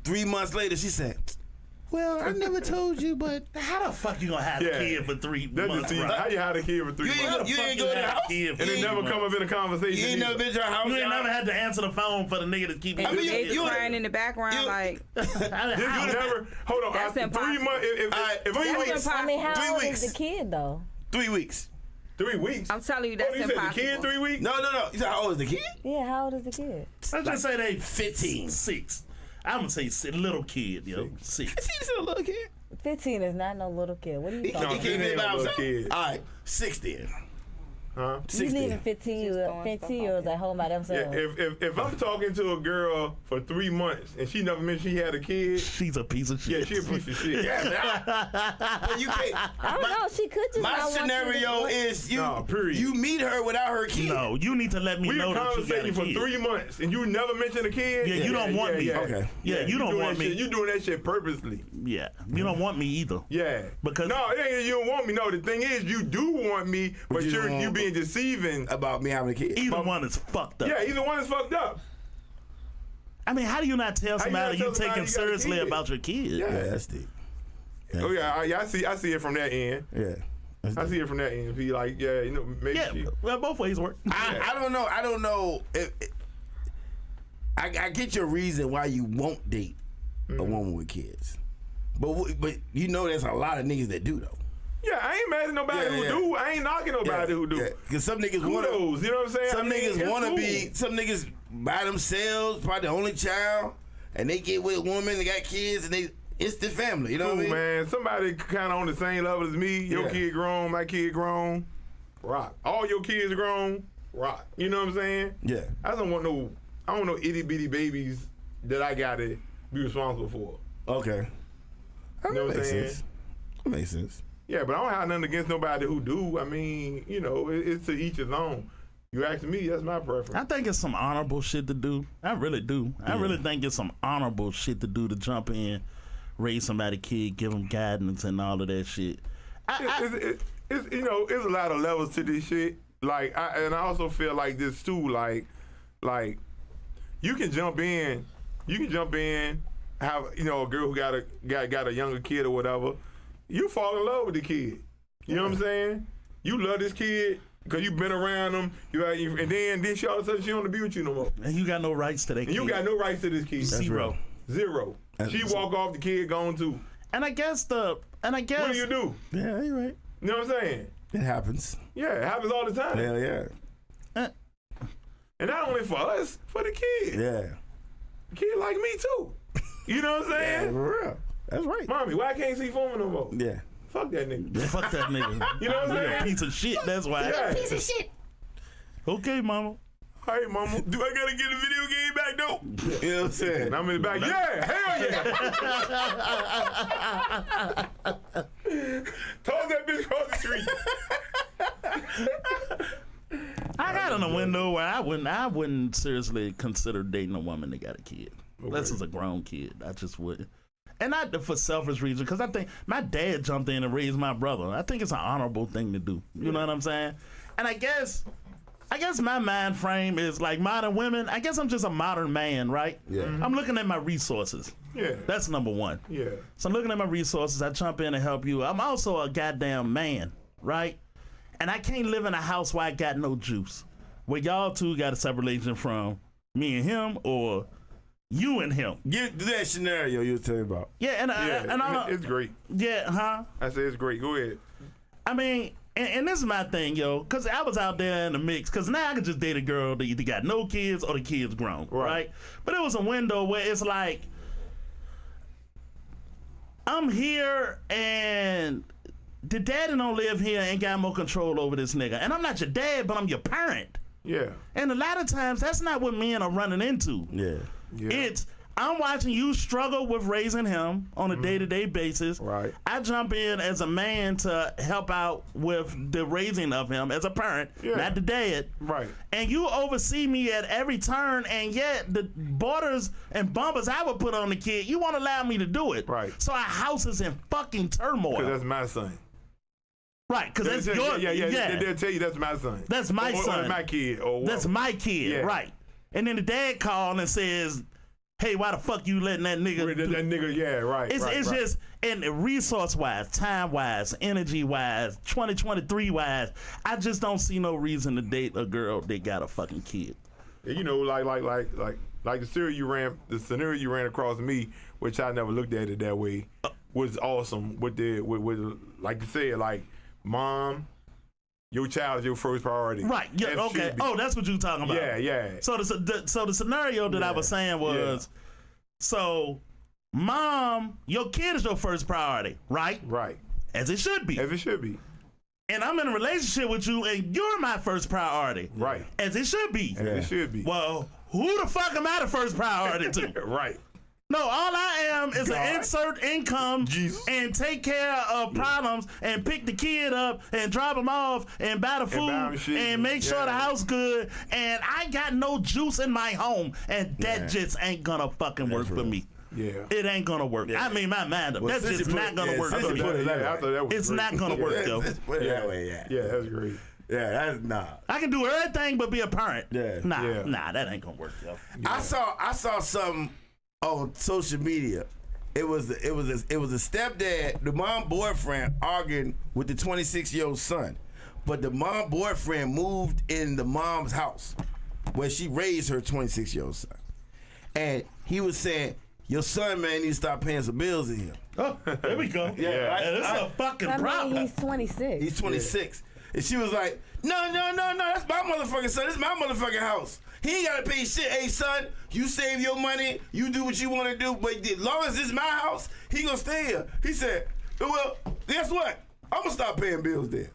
3 months later, she said, well, I never told you, but How the fuck you gonna have a kid for 3 That's months? just bro? how you had a kid for 3 months. you ain't go to the house. And it never come up in a conversation. You ain't never been to her house. You ain't never had to answer the phone for the nigga to keep. And mean, you you- crying in the background like You never. Hold on. That's after 3 impossible. months. If Three you weeks. I mean, 3 how old weeks. is the kid though? 3 weeks. 3 weeks. I'm telling you, Oh, that's you said the impossible. kid 3 weeks? No. You said how old is the kid? Yeah, how old is the kid? Let's just say they 15. 6. I'm gonna say little kid, yo. 6. He's still a little kid. 15 is not no little kid. What are you He talking No, can't about? he live ain't by a little himself. kid. All right, 6 then. Huh? You 6 leaving then. 15-year-olds at home by Yeah, themselves. if I'm talking to a girl for 3 months and she never mentioned she had a kid, She's a piece of shit. yeah, she a piece of shit. But you can't. I don't know. She could just My not want you to scenario do it. is No, period. you meet her without her kid. No, you need to let me We know were that you got a conversating for kid. 3 months and you never mentioned a kid. Yeah, you don't want me. Okay. Yeah, you don't doing want that me. shit. You doing that shit purposely. Yeah, you don't want me either. Yeah. Because- no, it ain't you don't want me. No, the thing is you do want me, but you you're don't you want- being deceiving. About me having a kid. Either one is fucked up. Yeah, either one is fucked up. I mean, how do you not tell How you somebody not you tell somebody taking you got a seriously kid? about your kid? Yeah. Yeah, that's deep. Oh yeah, I see it from that end. Yeah. That's I deep. see it from that end. Be like, yeah, you know, maybe Yeah, she. well, both ways work. I don't know. I don't know. I get your reason why you won't date a woman with kids, but you know there's a lot of niggas that do though. Yeah, I ain't mad at nobody Yeah, who yeah. do. I ain't knocking nobody who do. Because some niggas want Kudos, you know what I'm saying? Some I mean, niggas it's want to cool. be. Some niggas by themselves, probably the only child, and they get with a woman, they got kids, and it's the family. You know Cool, what I mean? man. Somebody kind of on the same level as me. Your Yeah. kid grown, my kid grown. Rock. All your kids grown. Rock. You know what I'm saying? Yeah. I don't want no itty bitty babies that I gotta be responsible for. Okay. You know what I'm makes saying? sense. That makes sense. Yeah, but I don't have nothing against nobody who do. I mean, you know, it's to each his own. You asking me, that's my preference. I think it's some honorable shit to do. I really do. I really think it's some honorable shit to do to jump in, raise somebody's kid, give them guidance and all of that shit. It's you know, it's a lot of levels to this shit. Like, I also feel like this too. Like you can jump in, have a girl who got a younger kid or whatever. You fall in love with the kid. You know what I'm saying? You love this kid because you've been around him. And then she all of a sudden she don't want to be with you no more. And you got no rights to that And kid. you got no rights to this kid. Zero. Zero. She walk off, the kid gone too. And I guess What do you do? Yeah, you're right. You know what I'm saying? It happens. Yeah, it happens all the time. Hell yeah. And not only for us, for the kid. Yeah. The kid like me too. You know what I'm Yeah, saying? for real. That's right. Mommy, why I can't see Foreman no more? Yeah. Fuck that nigga. Fuck that nigga. You know what I'm You're a saying? piece of shit, that's why. Yeah. Piece of shit. Okay, mama. Hey, mama, do I gotta get the video game back though? You know what I'm saying? And I'm in the back. Yeah, hell yeah. Toss that bitch across the street. I got in a window where I wouldn't seriously consider dating a woman that got a kid. Unless it's a grown kid. I just wouldn't. And not for selfish reasons, because I think my dad jumped in and raised my brother. I think it's an honorable thing to do. You know what I'm saying? And I guess my mind frame is like modern women. I guess I'm just a modern man, right? Yeah. I'm looking at my resources. Yeah. That's number one. Yeah. So I'm looking at my resources. I jump in and help you. I'm also a goddamn man, right? And I can't live in a house where I got no juice. Where y'all two got a separate relationship from me and him or you and him. Give that scenario you were telling about. Yeah, It's great. Yeah, huh? I say it's great. Go ahead. I mean, and this is my thing, yo, because I was out there in the mix, because now I could just date a girl that either got no kids or the kids grown, right? But it was a window where it's like, I'm here and the daddy don't live here and got more control over this nigga. And I'm not your dad, but I'm your parent. Yeah. And a lot of times, that's not what men are running into. Yeah. It's, I'm watching you struggle with raising him on a day-to-day basis. Right. I jump in as a man to help out with the raising of him as a parent, not the dad. Right. And you oversee me at every turn, and yet the borders and bumpers I would put on the kid, you won't allow me to do it. Right. So our house is in fucking turmoil. Because that's my son. Right, because that's your... Yeah. They'll tell you that's my son. That's my son. Or my kid. Or that's my kid, right. And then the dad called and says, hey, why the fuck you letting that nigga... That nigga, yeah, right. It's just, and resource-wise, time-wise, energy-wise, 2023-wise, I just don't see no reason to date a girl that got a fucking kid. You know, like the scenario you ran across me, which I never looked at it that way, was awesome. With like you said, like, mom, your child is your first priority. Right. Yeah. Okay. Oh, that's what you're talking about. Yeah. So the scenario that I was saying was, so mom, your kid is your first priority, right? Right. As it should be. As it should be. And I'm in a relationship with you, and you're my first priority. Right. As it should be. As it should be. Well, who the fuck am I the first priority to? Right. No, all I am is an insert income and take care of problems and pick the kid up and drop him off and buy the food and make sure the house good. And I got no juice in my home, and that just ain't gonna fucking work for me. Yeah. It ain't gonna work. I mean, my mind up. Well, that's just not gonna work for me. It's not gonna work, though. Yeah, that's great. Yeah, that's I can do everything but be a parent. Yeah. Nah, that ain't gonna work, yo. I saw something on social media. It was a stepdad, the mom boyfriend arguing with the 26-year-old son, but the mom boyfriend moved in the mom's house where she raised her 26-year-old son, and he was saying, "Your son, man, needs to stop paying some bills in here." Oh, there we go. That's a fucking problem. He's 26. He's 26, and she was like, "No, that's my motherfucking son. This is my motherfucking house. He ain't gotta pay shit. Hey, son, you save your money, you do what you want to do, but as long as this is my house, he gonna stay here." He said, "Well, guess what? I'm gonna stop paying bills there."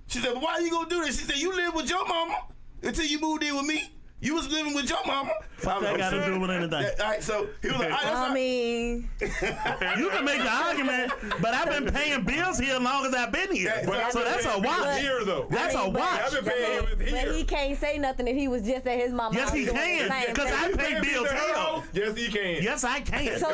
She said, "But why you gonna do this?" She said, "You live with your mama until you moved in with me. You was living with your mama." Fuck that got to do with anything. All right, so he was like, I mean, you can make the argument, but I've been paying bills here as long as I've been here. So that's a watch. Here, though. That's a watch. I've been paying him here. But he can't say nothing if he was just at his mama's Yes, house. he can, because I pay bills here. Yes, he can. Yes, I can. So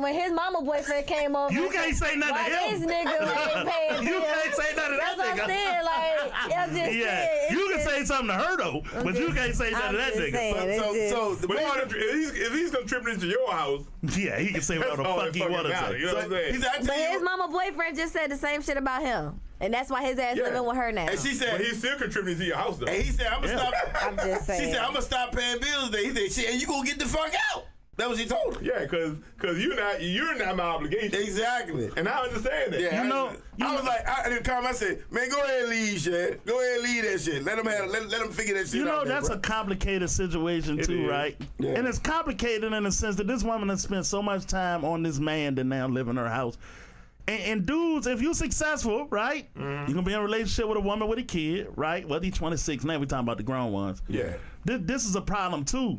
when his mama boyfriend came over, you can't say nothing to him. This nigga ain't paying bills. You can't say nothing to that That's nigga. what I'm saying. Like, you can say something to her though, but you can't say nothing to that nigga. So the boy, if he's contributing into your house, yeah, he can say whatever the fuck he want to say. You know what I'm saying? But his mama boyfriend just said the same shit about him, and that's why his ass living with her now. And she said, but he's still contributing to your house though. And he said, "I'm gonna stop." I'm just saying. She said, "I'm gonna stop paying bills." There, he said, "Shit, and you gonna get the fuck out." That was he told her. Yeah, cause you're not my obligation. Exactly. And I understand that. Yeah, I was like, I didn't come. I said, "Man, go ahead and leave, shit. Go ahead and leave that shit. Let them figure that shit out." That's a complicated situation too, right? Yeah. And it's complicated in the sense that this woman has spent so much time on this man that now live in her house. And dudes, if you're successful, right, you're gonna be in a relationship with a woman with a kid, right? Well, he's 26 now. We're talking about the grown ones. Yeah. This is a problem too.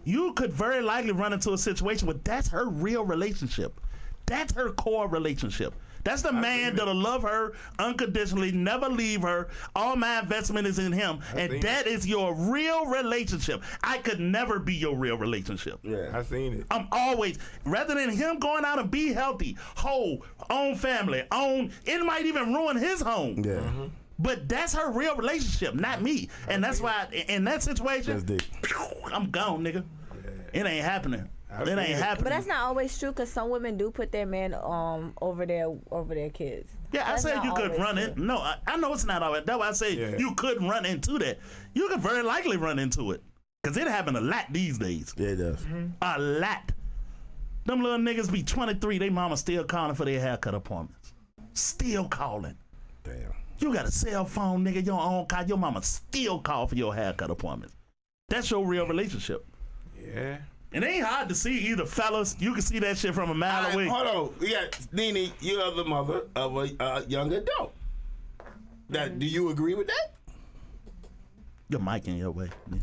You could very likely run into a situation where that's her real relationship. That's her core relationship. That's the man that'll love her unconditionally, never leave her. All my investment is in him. And that is your real relationship. I could never be your real relationship. Yeah, I seen it. I'm always, rather than him going out and be healthy, whole, own family, it might even ruin his home. Yeah. Mm-hmm. But that's her real relationship, not me. And that's why, in that situation, I'm gone, nigga. It ain't happening. It ain't happening. But that's not always true, because some women do put their men over their kids. Yeah, that's I said you could run it. No, I know it's not always. That's why I say you could run into that. You could very likely run into it, because it happen a lot these days. Yeah, it does. Mm-hmm. A lot. Them little niggas be 23, they mama still calling for their haircut appointments. Still calling. Damn. You got a cell phone, nigga, your own car. Your mama still call for your haircut appointments. That's your real relationship. Yeah. It ain't hard to see either, fellas. You can see that shit from a mile away. Hold on. We got Nene, you are the mother of a young adult. That, do you agree with that? Your mic in your way. Yeah.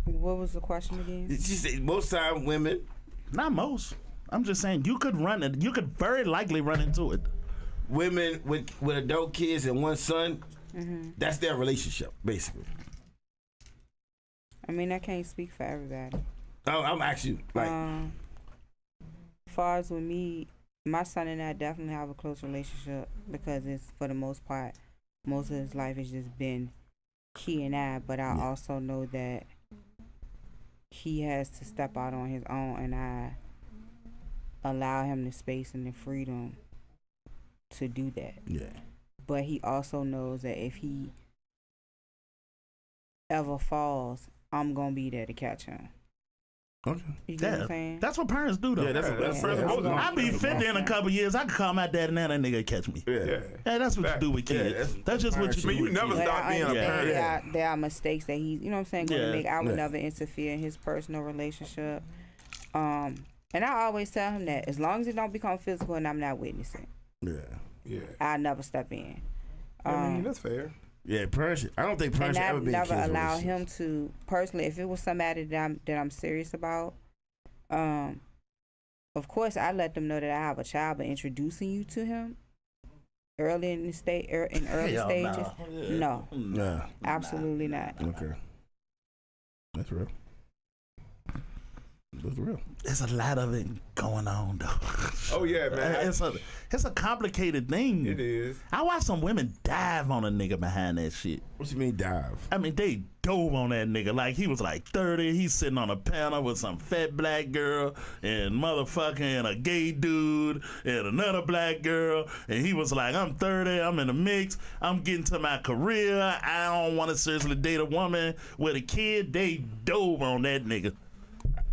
What was the question again? She said most time women. Not most. I'm just saying you could run it. You could very likely run into it. Women with adult kids and one son, that's their relationship, basically. I mean, I can't speak for everybody. Oh, I'm actually like. As far as with me, my son and I definitely have a close relationship because it's, for the most part, most of his life has just been he and I. But I also know that he has to step out on his own, and I allow him the space and the freedom to do that. Yeah. But he also knows that if he ever falls, I'm gonna be there to catch him. Okay. You get what I'm saying? That's what parents do, though. Yeah, that's first. I'll be 50 in a couple years. I can call my dad and that nigga catch me. Yeah. Hey, that's what you do with kids. That's just what you do. I mean, you with never kids. stop being a parent. There are mistakes that he's, you know what I'm saying, going to make. I would never interfere in his personal relationship. And I always tell him that as long as it don't become physical and I'm not witnessing, I'll never step in. I mean, that's fair. Yeah, parents. I don't think parents should ever be in kids' never allow relationships. him to personally. If it was somebody that I'm serious about, of course I let them know that I have a child. But introducing you to him early in the early stages, no, absolutely not. Okay, that's real. That's real. There's a lot of it going on, though. Oh yeah, man. It's a complicated thing. It is. I watched some women dive on a nigga behind that shit. What you mean dive? I mean, they dove on that nigga like he was like 30. He's sitting on a panel with some fat black girl and motherfucking a gay dude and another black girl. And he was like, I'm 30. I'm in the mix. I'm getting to my career. I don't want to seriously date a woman with a kid. They dove on that nigga.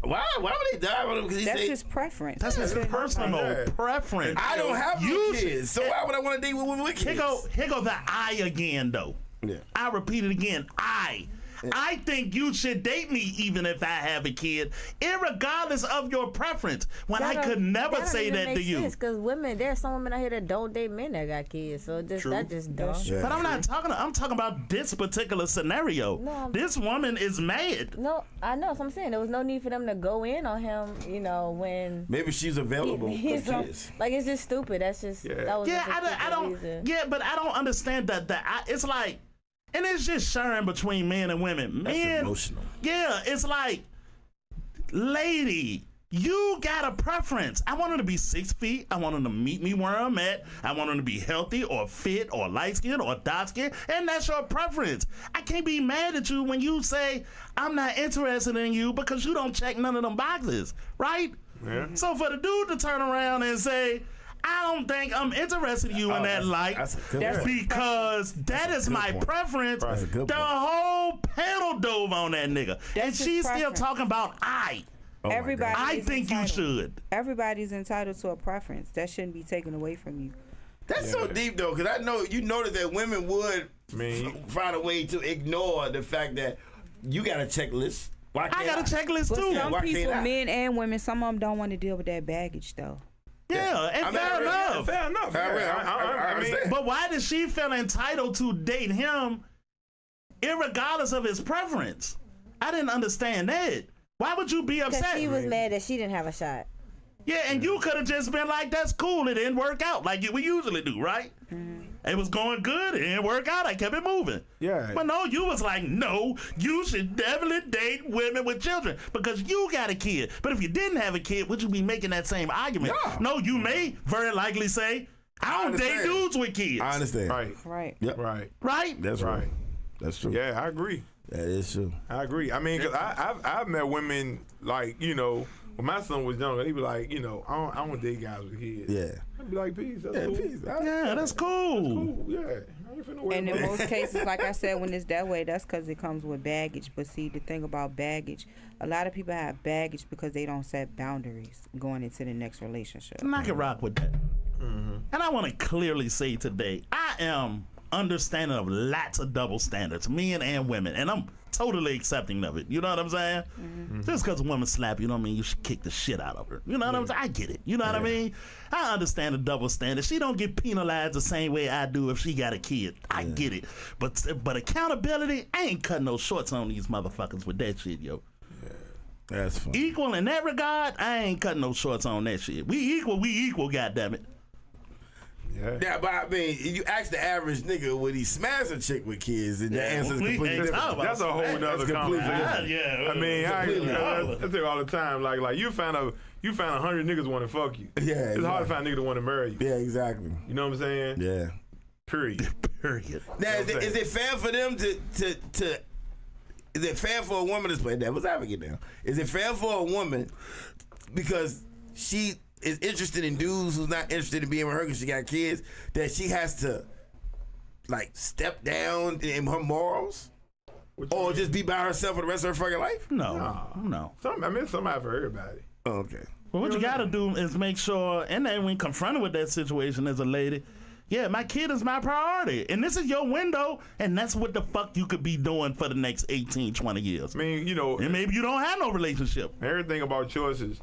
Why would they dive on him? Because that's his preference. That's his personal preference. I don't have no kids, so why would I want to date with women with kids? Here go the I again, though. Yeah. I repeat it again. I think you should date me even if I have a kid, irregardless of your preference. When I could never say that to you. Because women, there's some women out here that don't date men that got kids, so that just dumb. Yeah. But I'm talking about this particular scenario. No, this woman is mad. No, I know. So I'm saying there was no need for them to go in on him. You know when maybe she's available. He's like it's just stupid. That's just that was I don't. reason. Yeah, but I don't understand that. It's like. And it's just sharing between men and women. That's men, emotional. Yeah, it's like, lady, you got a preference. I want her to be 6 feet. I want her to meet me where I'm at. I want her to be healthy or fit or light skinned or dark skinned. And that's your preference. I can't be mad at you when you say, I'm not interested in you because you don't check none of them boxes, right? Yeah. So for the dude to turn around and say, I don't think I'm interested in you in that light because that is my preference. The whole panel dove on that nigga. And she's still talking about Everybody. I think you should. Everybody's entitled to a preference. That shouldn't be taken away from you. That's so deep though, because I know you notice that women would find a way to ignore the fact that you got a checklist. Why can't I got a checklist too. Some people, men and women, some of them don't want to deal with that baggage though. Yeah, and fair enough. Fair enough. I mean, but why does she feel entitled to date him, irregardless of his preference? I didn't understand that. Why would you be upset? Because she was mad that she didn't have a shot. Yeah, and you could have just been like, "That's cool. It didn't work out like we usually do, right?" It was going good. It didn't work out. I kept it moving. Yeah. But no, you was like, no, you should definitely date women with children because you got a kid. But if you didn't have a kid, would you be making that same argument? No, you may very likely say, I don't date dudes with kids. I understand. Right. Yep. Right? That's right. That's true. Yeah, I agree. That is true. I agree. I mean, cause I've met women like, you know, when my son was younger, he'd be like, you know, I don't want to date guys with kids. Yeah. I'd be like, peace. That's cool. Peace. Yeah, that's cool. Yeah. I ain't finna worry And in about most cases, like I said, when it's that way, that's because it comes with baggage. But see, the thing about baggage, a lot of people have baggage because they don't set boundaries going into the next relationship. And I can rock with that. And I want to clearly say today, I am understanding of lots of double standards, men and women. And I'm totally accepting of it. You know what I'm saying? Mm-hmm. Just because a woman slap you don't mean you should kick the shit out of her. You know what I'm saying? I get it. You know what I mean? I understand the double standard. She don't get penalized the same way I do if she got a kid. I get it. But accountability, I ain't cutting no shorts on these motherfuckers with that shit, yo. That's fun. Equal in that regard, I ain't cutting no shorts on that shit. We equal, goddammit. Yeah, but I mean, you ask the average nigga, would he smash a chick with kids? And the answer is completely different. That's a whole nother conversation. I mean, I tell you all the time, like you find 100 niggas want to fuck you. Yeah, it's hard to find niggas that want to marry you. Yeah, exactly. You know what I'm saying? Yeah. Period. Now, is it fair for them to? Is it fair for a woman to play devil's advocate now? Is it fair for a woman because she is interested in dudes who's not interested in being with her because she got kids, that she has to like step down in her morals? Or just be by herself for the rest of her fucking life? No. Some I've heard about it. Oh, okay. Well, what you gotta do is make sure, and then when confronted with that situation as a lady, yeah, my kid is my priority. And this is your window, and that's what the fuck you could be doing for the next 18, 20 years. I mean, you know. And maybe you don't have no relationship. Everything about choices.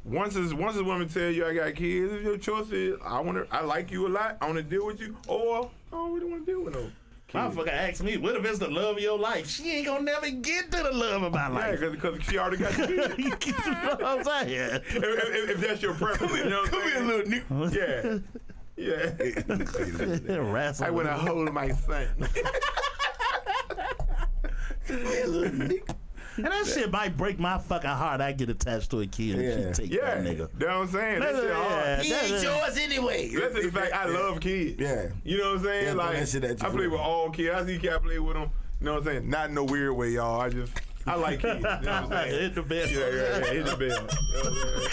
Once a woman tell you I got kids, if your choice is I like you a lot, I want to deal with you, or I don't really want to deal with no kids. Motherfucker asked me, what if it's the love of your life? She ain't gonna never get to the love of my life. Yeah, because she already got kids. You know what I'm saying? If that's your preference, you know what I'm saying? Come here, little nigga. Yeah. I want to hold my son. And that shit might break my fucking heart. I get attached to a kid and she take that nigga. That's what I'm saying. That shit hard. He ain't yours anyway. That's the fact I love kids. Yeah. You know what I'm saying? Like, I play with all kids. I see kids, I play with them. You know what I'm saying? Not in no weird way, y'all. I like kids. You know what I'm saying? Hit the bell. Yeah, hit the bell. You know what I'm saying?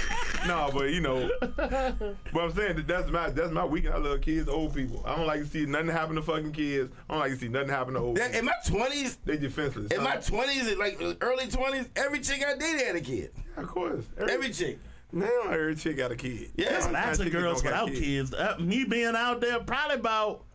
No, but you know, but I'm saying that's my weekend. I love kids, old people. I don't like to see nothing happen to fucking kids. I don't like to see nothing happen to old people. In my 20s, they defenseless. In my 20s, like early 20s, every chick I dated had a kid. Of course. Every chick. Now every chick got a kid. Yeah, lots of girls without kids. Me being out there, probably about,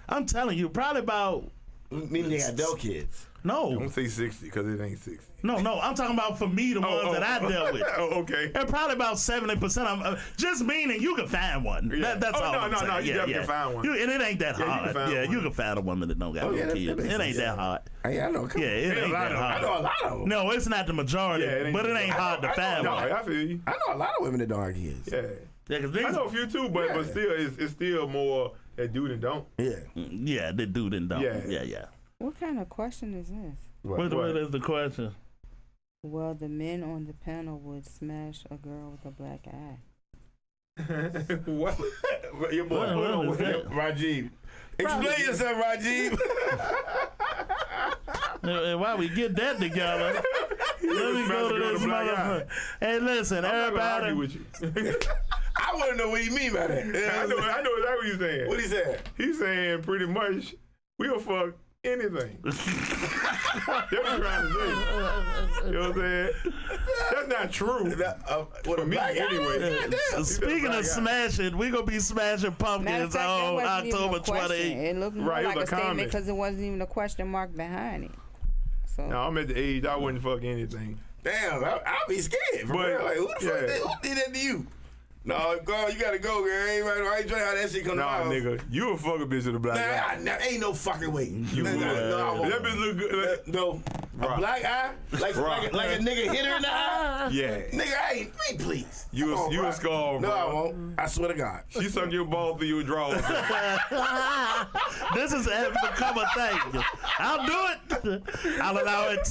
I'm telling you, probably about. Meaning they got adult kids. No. Don't say 60 because it ain't 60. No, I'm talking about for me, the ones that I dealt with. Oh, okay. And probably about 70%. Just meaning you can find one. Yeah. That's all I'm saying. No, you definitely can find one. And it ain't that hard. You can find a woman that don't got no kids. It ain't that hard. I know. Yeah, it ain't that hard. I know a lot of them. No, it's not the majority, but it ain't hard to find one. I feel you. I know a lot of women that don't have kids. Yeah. I know a few too, but still, it's still more that do than don't. Yeah, that do than don't. Yeah. What kind of question is this? What is the question? Well, the men on the panel would smash a girl with a black eye. What? Your boy, Rajiv. Explain yourself, Rajiv. Why we get that together? Let me go to this motherfucker. Hey, listen, everybody. I'm with you. I want to know what he mean by that. I know exactly what he's saying. What he said? He's saying pretty much we'll fuck anything. That's what I'm trying to say. You know what I'm saying? That's not true. For me, anyway. Speaking of smashing, we're going to be smashing pumpkins on October 28th. It looked more like a statement because it wasn't even a question mark behind it. So. No, I'm at the age I wouldn't fuck anything. Damn, I'll be scared. But, like, who the fuck did that to you? No, girl, you gotta go, girl. I ain't trying how that shit come out. Nah, nigga, you a fucking bitch with a black eye. Nah, ain't no fucking way. You would. That bitch look good. No. A black eye? Like a nigga hit her in the eye? Yeah. Nigga, hey, please. You a skull, bro. No, I won't. I swear to God. She suck your ball through your drawers. This has become a thing. I'll do it. I'll allow it.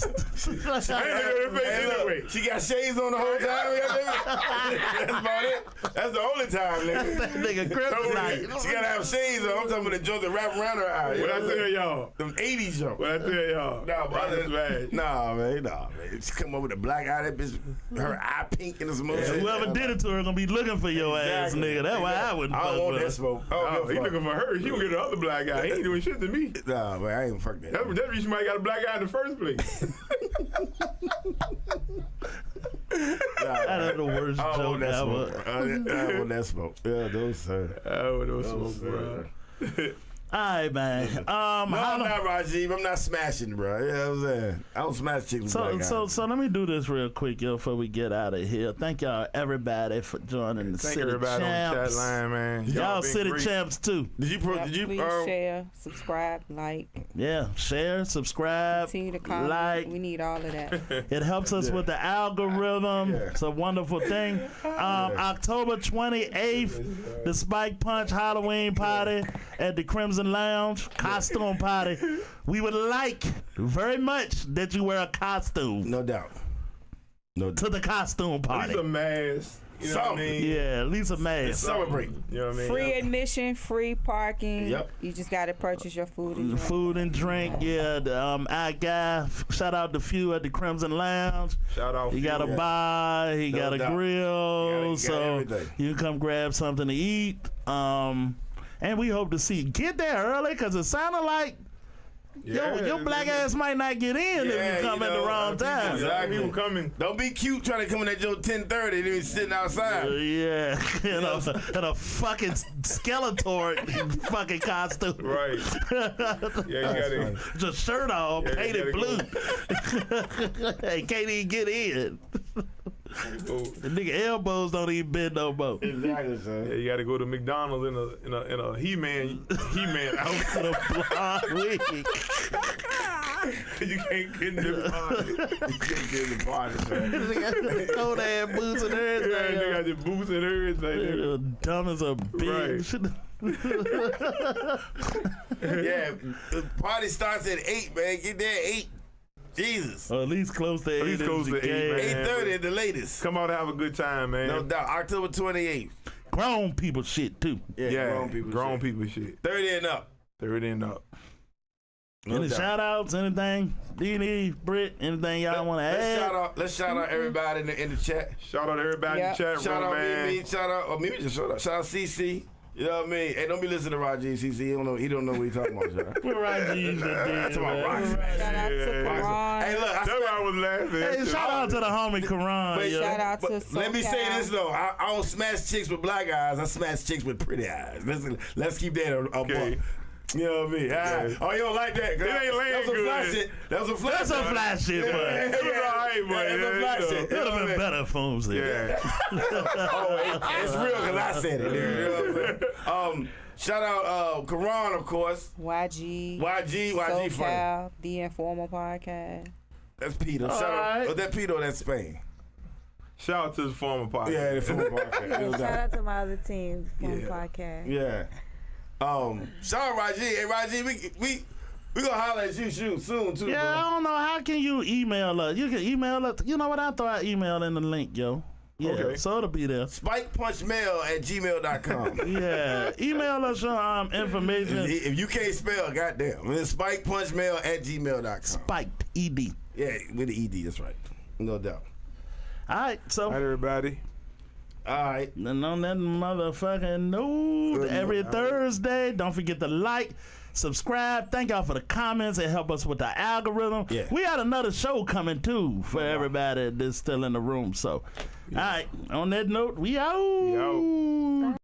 Anyway, she got shades on the whole time. That's about it. That's the only time, nigga. That nigga kryptonite. She gotta have shades on. I'm talking about the joint that wrap around her eye. What I tell y'all? Them 80s jump. What I tell y'all? Nah, man. She come up with a black eye, that bitch, her eye pink in the smoke. Yeah, whoever did it to her gonna be looking for your ass, nigga. That's why I wouldn't fuck I don't want with her. that smoke. He looking for her. She gonna get the other black guy. He ain't doing shit to me. Nah, man, I ain't fuck that. That's the reason somebody got a black guy in the first place. That's the worst joke ever. I want that smoke. Yeah, those, sir. I want those smoke, bro. All right, man. No, I'm not Rajiv. I'm not smashing, bro. You know what I'm saying? I don't smash chicks with black guys. So let me do this real quick, yo, before we get out of here. Thank y'all, everybody, for joining the Thank City everybody Champs. on the chat line, man. Y'all been City great. Champs, too. Did you Please share, subscribe, like, Yeah, share, subscribe, continue to comment. like. We need all of that. It helps us with the algorithm. Yeah. It's a wonderful thing. October 28th, the Spike Punch Halloween party at the Crimson Lounge, costume party. We would like very much that you wear a costume No doubt. to the costume party. It's a mask. You know what I mean? Yeah, at least a mask. Celebrate. You know what I mean? Free admission, free parking. Yep. You just got to purchase your food and drink. Food and drink, yeah. Our guy, shout out to Few at the Crimson Lounge. Shout out. He got a bar, he No got a doubt. grill, You got so everything. you can come grab something to eat. And we hope to see you get there early, because it sounded like your black ass might not get in if you come at the wrong time. Exactly. People coming. Don't be cute trying to come in at your 10:30 and then sitting outside. Yeah, in a fucking Skeletor fucking costume. Right. Yeah, you gotta. Just shirt off, Yeah, painted you blue. gotta Hey, can't even get in. The nigga elbows don't even bend no more. Exactly, son. Yeah, you gotta go to McDonald's in a He-Man outfit. A blonde wig. You can't get in the party. You can't get in the party, man. They got the coat ass boots and Yeah, they everything. got your boots and everything. They're dumb as a bitch. Yeah, the party starts at 8, man. Get there at 8. Jesus. Or at least close to 8. At least close to 8, man. 8:30 at the latest. Come out and have a good time, man. No doubt. October 28th. Grown people shit too. Yeah, Grown people. shit. 30 and up. 30 and up. No Any doubt. shout outs, anything? Dee, Britt, anything y'all want to add? Let's shout out everybody in the chat. Shout out to everybody in the chat Shout room, out man. Mimi. Shout out Mimi. Just shout out CC. You know what I mean? Hey, don't be listening to Rajiv CC. He don't know what he's talking about. Right? We're Rajiv That's about Roxy. Shout out to Karan. Hey, look. That's why I was laughing. Hey, shout out to the homie Karan. But yo. Shout out to But let me say SoCal. this though. I don't smash chicks with black eyes. I smash chicks with pretty eyes. Let's keep that a Okay. buck. You know what I mean? Yeah. Oh, you don't like that? It ain't laying That's some good. fly shit. That's some fly That's some fly shit, Yeah, but yeah, It was all right, but that's some fly you know. shit. it would have been better if Foom said that. Yeah. Oh, it's real because I said it. You know what I'm saying? Shout out Karan, of course. YG. YG funny. SoCal, The Informal Podcast. That's Peter. Shout right. out. Oh, that Peter, that's Spain. Shout out to the former podcast. Yeah, the former podcast. And shout out to my other team, Form Yeah. Podcast. Yeah. Shout out Raji. Hey, Raji, we gonna holler at you soon too. Yeah, I bro. don't know. How can you email us? You can email us. You know what? I throw our email in the link, yo. Yeah, Okay. so it'll be there. SpikePunchMail@gmail.com. Yeah, email us your information. If you can't spell, goddamn, it's SpikePunchMail@gmail.com. Spiked ED. Yeah, with the ED, that's right. No doubt. All right, so. All right, everybody. All right. And on that motherfucking note, every Thursday, don't forget to like, subscribe. Thank y'all for the comments. It help us with the algorithm. Yeah. We got another show coming too for everybody that's still in the room. So, all right, on that note, we out. We out.